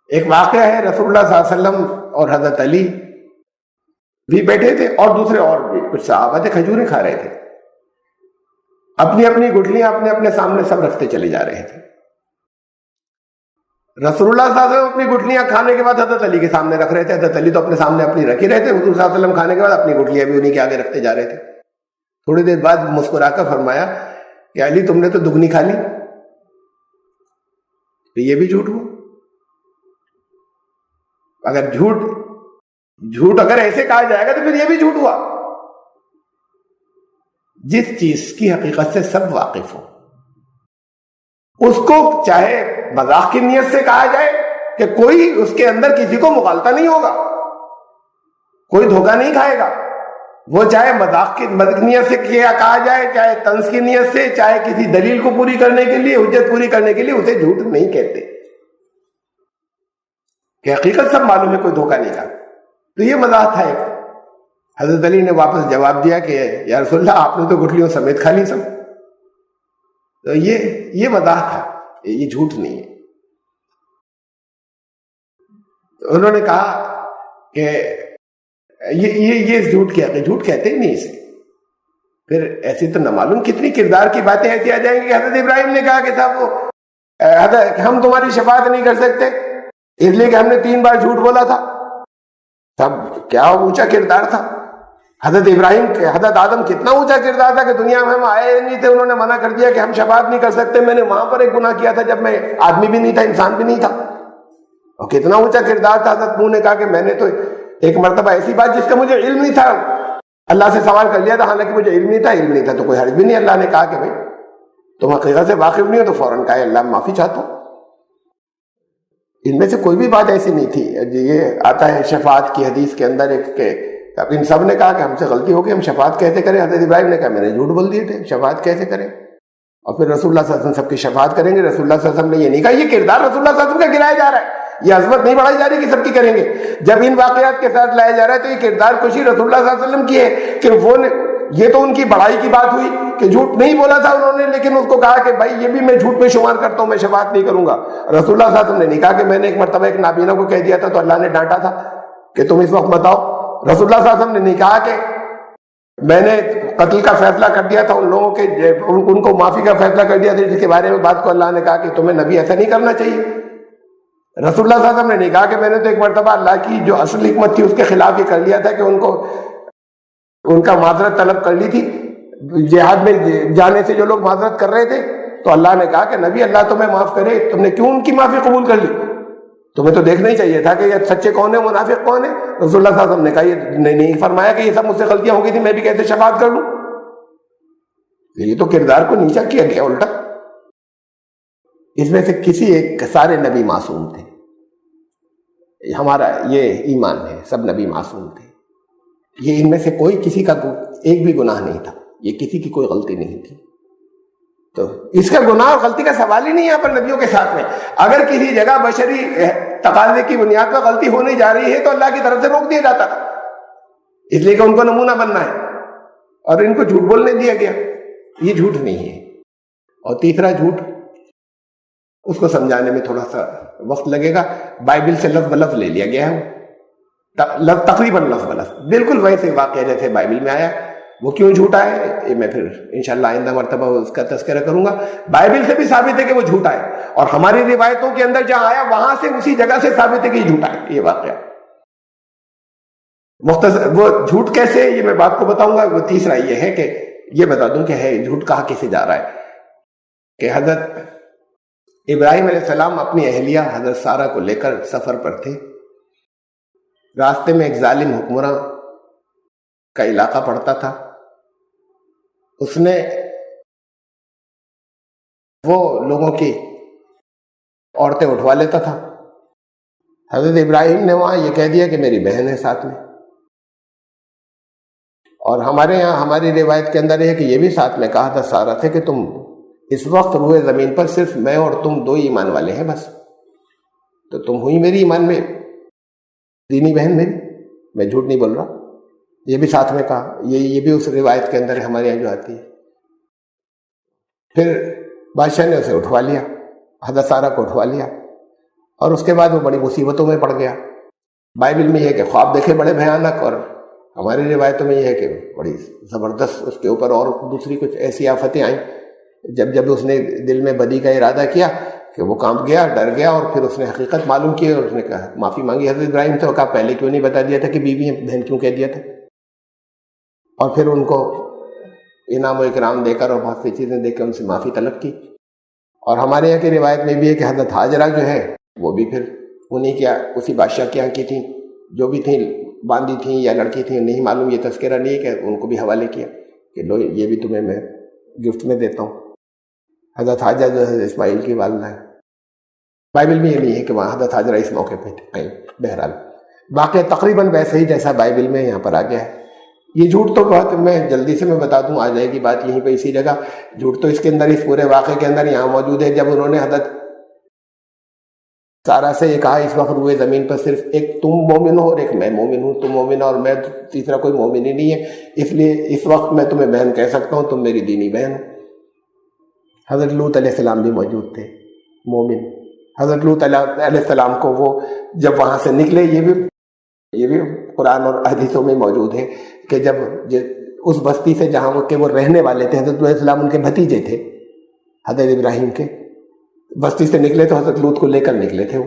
ایک واقعہ ہے، رسول اللہ صلی اللہ علیہ وسلم اور حضرت علی بھی بیٹھے تھے اور دوسرے اور بھی کچھ صحابہ تھے، کھجوریں کھا رہے تھے، اپنی اپنی گٹلیاں اپنے اپنے سامنے سب رکھتے چلے جا رہے تھے۔ رسول اللہ صلی اللہ علیہ وسلم اپنی گٹلیاں کھانے کے بعد حضرت علی کے سامنے رکھ رہے تھے، حضرت علی تو اپنے سامنے اپنی رکھ ہی رہے تھے، حضور صلی اللہ علیہ وسلم کھانے کے بعد اپنی گٹلیاں بھی انہی کے آگے رکھتے جا رہے تھے۔ تھوڑی دیر بعد مسکرا کر فرمایا کہ علی تم نے تو دگنی کھا لی، تو یہ بھی جھوٹ ہوا۔ اگر جھوٹ اگر ایسے کہا جائے گا تو پھر یہ بھی جھوٹ ہوا۔ جس چیز کی حقیقت سے سب واقف ہو اس کو چاہے مذاق کی نیت سے کہا جائے کہ کوئی اس کے اندر کسی کو مغالطہ نہیں ہوگا، کوئی دھوکہ نہیں کھائے گا، وہ چاہے مذاق کی نیت سے کیا کہا جائے، چاہے طنز کی نیت سے، چاہے کسی دلیل کو پوری کرنے کے لیے، حجت پوری کرنے کے لیے، اسے جھوٹ نہیں کہتے کہ حقیقت سب معلوم ہے، کوئی دھوکہ نہیں کھا۔ تو یہ مزاح تھا ایک۔ حضرت علی نے واپس جواب دیا کہ یا رسول اللہ آپ نے تو گٹھلیوں سمیت کھا لی سب۔ تو یہ مزاح تھا، یہ جھوٹ نہیں ہے۔ انہوں نے کہا کہ یہ جھوٹ کہتے ہی نہیں اسے۔ پھر ایسی تو نہ معلوم کتنی کردار کی باتیں ایسی آ جائیں گی کہ حضرت ابراہیم نے کہا کہ صاحب ہم تمہاری شفاعت نہیں کر سکتے اس لیے کہ ہم نے 3 بار جھوٹ بولا تھا۔ تب کیا اونچا کردار تھا حضرت ابراہیم کے، حضرت آدم کتنا اونچا کردار تھا کہ دنیا میں ہم آئے نہیں تھے، انہوں نے منع کر دیا کہ ہم شفاعت نہیں کر سکتے۔ میں نے وہاں پر ایک گناہ کیا تھا جب میں آدمی بھی نہیں تھا، انسان بھی نہیں تھا، اور کتنا اونچا کردار تھا۔ حضرت نوح نے کہا کہ میں نے تو ایک مرتبہ ایسی بات جس کا مجھے علم نہیں تھا اللہ سے سوال کر لیا تھا، حالانکہ مجھے علم نہیں تھا تو کوئی حرج بھی نہیں، اللہ نے کہا کہ بھائی تم حقیقت سے واقف نہیں ہو تو فوراً کہا اللہ معافی چاہتا ہوں. ان میں سے کوئی بھی بات ایسی نہیں تھی. یہ آتا ہے شفاعت کی حدیث کے اندر ایک کہ ان سب نے کہا کہ ہم سے غلطی ہو گئی, ہم شفاعت کیسے کریں. حضرت ابراہیم نے کہا میں نے جھوٹ بول دیے تھے, شفاعت کیسے کریں. اور پھر رسول اللہ صلی اللہ علیہ وسلم سب کی شفاعت کریں گے. رسول اللہ صلی اللہ علیہ وسلم نے یہ نہیں کہا یہ کردار رسول اللہ صلی اللہ علیہ وسلم کا گرایا جا رہا ہے, یہ عظمت نہیں بڑھائی جا رہی کہ سب کی کریں گے. جب ان واقعات کے ساتھ لایا جا رہا ہے تو یہ کردار کشی رسول اللہ صلی اللہ علیہ وسلم کی ہے کہ وہ یہ تو ان کی بڑائی کی بات ہوئی کہ جھوٹ نہیں بولا تھا انہوں نے, لیکن اس کو کہا کہ بھائی یہ بھی میں جھوٹ میں شمار کرتا ہوں, میں شفاعت نہیں کروں گا. رسول اللہ صلی اللہ علیہ وسلم نے نہیں کہا کہ میں نے ایک مرتبہ ایک نابینا کو کہہ دیا تھا تو اللہ نے ڈانٹا تھا کہ تم اس وقت بتاؤ. رسول اللہ صلی اللہ علیہ وسلم نے نہیں کہا کہ میں نے قتل کا فیصلہ کر دیا تھا ان لوگوں کے, ان کو معافی کا فیصلہ کر دیا تھا جس کے بارے میں بات کو اللہ نے کہا کہ تمہیں نبی ایسا نہیں کرنا چاہیے. رسول اللہ صلی اللہ علیہ وسلم نے نہیں کہا کہ میں نے تو ایک مرتبہ اللہ کی جو اصل حکمت تھی اس کے خلاف یہ کر لیا تھا کہ ان کو ان کا معذرت طلب کر لی تھی. جہاد میں جانے سے جو لوگ معذرت کر رہے تھے تو اللہ نے کہا کہ نبی اللہ تمہیں معاف کرے, تم نے کیوں ان کی معافی قبول کر لی, تمہیں تو دیکھنا ہی چاہیے تھا کہ یہ سچے کون ہیں منافق کون ہیں. رسول اللہ صلی اللہ علیہ وسلم نے کہا یہ نہیں فرمایا کہ یہ سب مجھ سے غلطیاں ہو گئی تھی, میں بھی کیسے شفاعت کر لوں. یہ تو کردار کو نیچا کیا گیا الٹا. اس میں سے کسی ایک, سارے نبی معصوم تھے, ہمارا یہ ایمان ہے سب نبی معصوم تھے. یہ ان میں سے کوئی کسی کا ایک بھی گناہ نہیں تھا, یہ کسی کی کوئی غلطی نہیں تھی. تو اس کا گناہ اور غلطی کا سوال ہی نہیں ہے یہاں پر نبیوں کے ساتھ میں. اگر کسی جگہ بشری تقاضے کی بنیاد پر غلطی ہونے جا رہی ہے تو اللہ کی طرف سے روک دیا جاتا تھا, اس لیے کہ ان کو نمونہ بننا ہے, اور ان کو جھوٹ بولنے دیا گیا. یہ جھوٹ نہیں ہے. اور تیسرا جھوٹ, اس کو سمجھانے میں تھوڑا سا وقت لگے گا. بائبل سے لفظ بلفظ لے لیا گیا ہے, تقریباً لفظ بلفظ بالکل ویسے واقعہ جیسے بائبل میں آیا. وہ کیوں جھوٹا ہے یہ میں پھر انشاءاللہ آئندہ مرتبہ اس کا تذکرہ کروں گا. بائبل سے بھی ثابت ہے کہ وہ جھوٹا ہے, اور ہماری روایتوں کے اندر جہاں آیا وہاں سے اسی جگہ سے ثابت ہے کہ یہ جھوٹا ہے. یہ واقعہ مختصر, وہ جھوٹ کیسے یہ میں بات کو بتاؤں گا. وہ تیسرا یہ ہے کہ یہ بتا دوں کہ ہے جھوٹ کہاں کیسے جا رہا ہے. کہ حضرت ابراہیم علیہ السلام اپنی اہلیہ حضرت سارہ کو لے کر سفر پر تھے. راستے میں ایک ظالم حکمراں کا علاقہ پڑتا تھا. اس نے وہ لوگوں کی عورتیں اٹھوا لیتا تھا. حضرت ابراہیم نے وہاں یہ کہہ دیا کہ میری بہن ہے ساتھ میں. اور ہمارے یہاں ہماری روایت کے اندر ہے کہ یہ بھی ساتھ میں کہا تھا سارہ سے کہ تم اس وقت روئے زمین پر صرف میں اور تم دو ایمان والے ہیں بس, تو تم ہوئی میری ایمان میں دینی بہن میری, میں جھوٹ نہیں بول رہا. یہ بھی ساتھ میں کہا. یہ بھی اس روایت کے اندر ہے ہمارے یہاں جو آتی ہے. پھر بادشاہ نے اسے اٹھوا لیا, حضرت سارہ کو اٹھوا لیا, اور اس کے بعد وہ بڑی مصیبتوں میں پڑ گیا. بائبل میں یہ ہے کہ خواب دیکھے بڑے بھیانک, اور ہماری روایتوں میں یہ ہے کہ بڑی زبردست اس کے اوپر اور دوسری کچھ ایسی آفتیں آئیں. جب اس نے دل میں بدی کا ارادہ کیا کہ وہ کانپ گیا, ڈر گیا, اور پھر اس نے حقیقت معلوم کی اور اس نے کہا معافی مانگی حضرت ابراہیم سے. کہا پہلے کیوں نہیں بتا دیا تھا کہ بیوی ہیں, بہن کیوں کہہ دیا تھا. اور پھر ان کو انعام و اکرام دے کر اور بہت سی چیزیں دے کے ان سے معافی طلب کی. اور ہمارے یہاں کی روایت میں بھی ہے کہ حضرت ہاجرہ جو ہے وہ بھی پھر انہیں کیا اسی بادشاہ کے یہاں کی تھیں, جو بھی تھیں باندھی تھیں یا لڑکی تھیں نہیں معلوم, یہ تذکرہ نہیں ہے, کہ ان کو بھی حوالے کیا کہ لو یہ بھی تمہیں میں گفٹ میں دیتا ہوں. حضرت حاجرہ جو ہے اسماعیل کی والدہ ہے. بائبل میں یہ نہیں ہے کہ وہاں حضرت حاجرہ اس موقع پہ. بہرحال واقعہ تقریباً ویسے ہی جیسا بائبل میں یہاں پر آ گیا ہے. یہ جھوٹ تو بہت میں جلدی سے میں بتا دوں, آ جائے گی بات یہیں پہ اسی جگہ. جھوٹ تو اس کے اندر, اس پورے واقعے کے اندر یہاں موجود ہے. جب انہوں نے حضرت سارہ سے یہ کہا اس وقت روئے زمین پر صرف ایک تم مومن ہو اور ایک میں مومن ہوں, تم مومن اور میں تیسرا کوئی مومن ہی نہیں ہے, اس لیے اس وقت میں تمہیں بہن کہہ سکتا ہوں, تم میری دینی بہن ہو. حضرت لوط علیہ السلام بھی موجود تھے مومن. حضرت لوط علیہ السلام کو وہ جب وہاں سے نکلے, یہ بھی قرآن اور حدیثوں میں موجود ہے کہ جب اس بستی سے جہاں وہ رہنے والے تھے, حضرت علیہ السلام ان کے بھتیجے تھے حضرت ابراہیم کے, بستی سے نکلے تو حضرت لوط کو لے کر نکلے تھے وہ,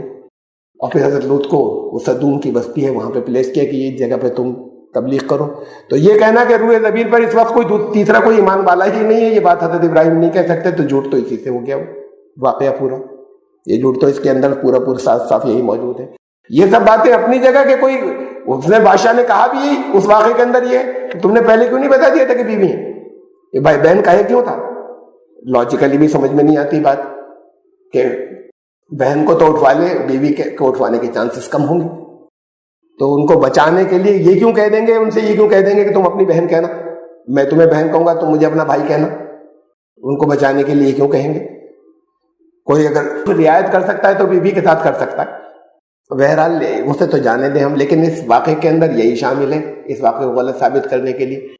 اور پھر حضرت لوط کو وہ صدوم کی بستی ہے وہاں پہ پلیس کیا کہ یہ جگہ پہ تم تبلیغ کرو. تو یہ کہنا کہ روئے زمین پر اس وقت کوئی تیسرا کوئی ایمان والا ہی نہیں ہے, یہ بات حضرت ابراہیم نہیں کہہ سکتے. تو جھوٹ تو اسی سے ہو گیا واقعہ پورا. یہ جھوٹ تو اس کے اندر پورا صاف صاف یہی موجود ہے. یہ سب باتیں اپنی جگہ کہ کوئی اس نے بادشاہ نے کہا بھی اس واقعے کے اندر یہ کہ تم نے پہلے کیوں نہیں بتا دیا تھا کہ بیوی ہے, یہ بھائی بہن کہے کیوں تھا. لوجیکلی بھی سمجھ میں نہیں آتی بات کہ بہن کو تو اٹھوا لے، بیوی کو اٹھوانے کے چانسز کم ہوں گے، تو ان کو بچانے کے لیے یہ کیوں کہہ دیں گے، ان سے یہ کیوں کہہ دیں گے کہ تم اپنی بہن کہنا، میں تمہیں بہن کہوں گا تم مجھے اپنا بھائی کہنا، ان کو بچانے کے لیے کیوں کہیں گے؟ کوئی اگر رعایت کر سکتا ہے تو بیوی کے ساتھ کر سکتا ہے۔ بہرحال اسے تو جانے دیں ہم، لیکن اس واقعے کے اندر یہی شامل ہے، اس واقعے کو غلط ثابت کرنے کے لیے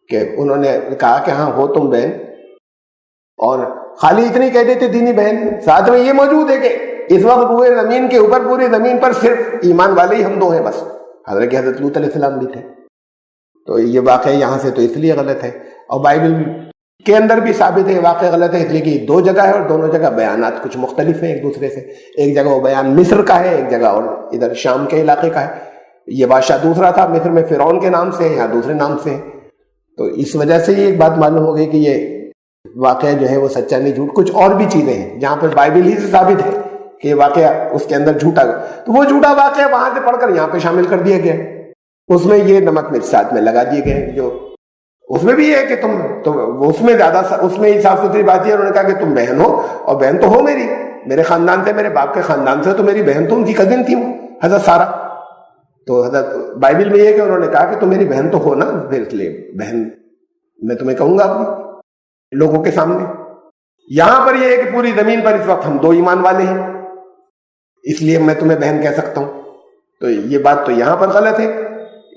کہ انہوں نے کہا کہ ہاں ہو تم بہن، اور خالی اتنی کہہ دیتے دینی بہن، ساتھ میں یہ موجود ہے کہ اس وقت پورے زمین کے اوپر، پوری زمین پر صرف ایمان والے ہی ہم دو ہیں بس، حضرت لوط علیہ السلام بھی تھے، تو یہ واقعہ یہاں سے تو اس لیے غلط ہے، اور بائبل کے اندر بھی ثابت ہے واقعہ غلط ہے، اس لیے کہ دو جگہ ہے اور دونوں جگہ بیانات کچھ مختلف ہیں ایک دوسرے سے، ایک جگہ وہ بیان مصر کا ہے، ایک جگہ اور ادھر شام کے علاقے کا ہے، یہ بادشاہ دوسرا تھا، مصر میں فرعون کے نام سے ہے یا دوسرے نام سے ہے، تو اس وجہ سے یہ ایک بات معلوم ہو گئی کہ یہ واقعہ جو ہے وہ سچا نہیں جھوٹ، کچھ اور بھی چیزیں ہیں جہاں پر بائبل ہی سے ثابت ہے کہ یہ واقعہ اس کے اندر جھوٹا، تو وہ جھوٹا واقعہ وہاں سے پڑھ کر یہاں پہ شامل کر دیا گیا، اس میں یہ نمک مرچ ساتھ میں لگا دیے گئے، جو اس میں بھی یہ ہے کہ تم اس میں زیادہ، اس میں ہی صاف ستھری بات ہے، انہوں نے کہا کہ تم بہن ہو، اور بہن تو ہو میری، میرے خاندان سے، میرے باپ کے خاندان سے، تو میری بہن تو ان کی کزن تھی حضرت سارہ، تو حضرت بائبل میں یہ ہے کہ انہوں نے کہا کہ تم میری بہن تو ہو نا، پھر اس لیے بہن میں تمہیں کہوں گا اپنی لوگوں کے سامنے۔ یہاں پر یہ ہے کہ پوری زمین پر اس وقت ہم دو ایمان والے ہیں، اس لیے میں تمہیں بہن کہہ سکتا ہوں، تو یہ بات تو یہاں پر غلط ہے،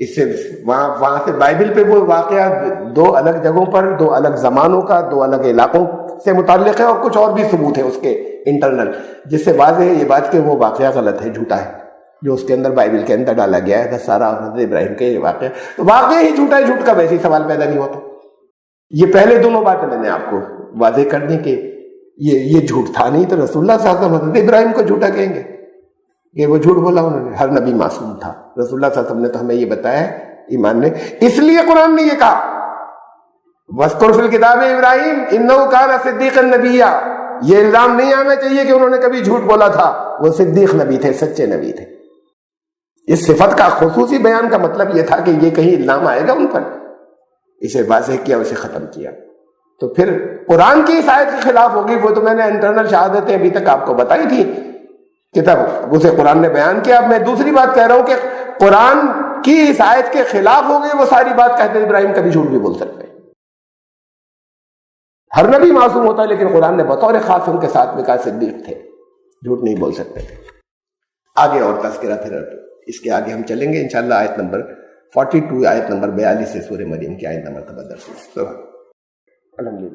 اس سے وہاں سے بائبل پہ وہ واقعہ دو الگ جگہوں پر، دو الگ زمانوں کا، دو الگ علاقوں سے متعلق ہے، اور کچھ اور بھی ثبوت ہے اس کے انٹرنل، جس سے واضح ہے یہ بات کہ وہ واقعہ غلط ہے، جھوٹا ہے، جو اس کے اندر بائبل کے اندر ڈالا گیا ہے سارا حضرت ابراہیم کے یہ واقعہ، تو واقعہ ہی جھوٹا ہے، جھوٹ کا ویسے ہی سوال پیدا نہیں ہوتا۔ یہ پہلے دونوں باتیں میں نے آپ کو واضح کر دی کہ یہ جھوٹ تھا نہیں، تو رسول اللہ صلی اللہ علیہ وسلم حضرت ابراہیم کو جھوٹا کہیں گے کہ وہ جھوٹ بولا انہوں نے، ہر نبی معصوم تھا، رسول اللہ صلی اللہ علیہ وسلم نے تو ہمیں یہ بتایا ہے ایمان نے، اس لیے قرآن نے یہ کہا وَاذْكُرْ فِي الْكِتَابِ ابراہیم إِنَّهُ كَانَ صِدِّيقًا نَبِيًّا، یہ الزام نہیں آنا چاہیے کہ انہوں نے کبھی جھوٹ بولا تھا، وہ صدیق نبی تھے، سچے نبی تھے۔ اس صفت کا خصوصی بیان کا مطلب یہ تھا کہ یہ کہیں الزام آئے گا ان پر، اسے واضح کیا، اسے ختم کیا، تو پھر قرآن کی اس آیت کے خلاف ہوگی، وہ تو میں نے انٹرنل شہادتیں ابھی تک آپ کو بتائی تھی، کتاب اسے قرآن نے بیان کیا، اب میں دوسری بات کہہ رہا ہوں کہ قرآن کی اس آیت کے خلاف ہو گئی، وہ ساری بات کہتے ابراہیم کبھی جھوٹ بھی بول سکتے ہیں، ہر نبی معصوم ہوتا ہے، لیکن قرآن نے بطور خاص ان کے ساتھ میں کہا صدیق تھے، جھوٹ نہیں بول سکتے تھے۔ آگے اور تذکرہ، پھر اس کے آگے ہم چلیں گے انشاءاللہ آیت نمبر 42، آیت نمبر 42 سے سورہ مریم کی آیت نمبر 10۔ الحمدللہ۔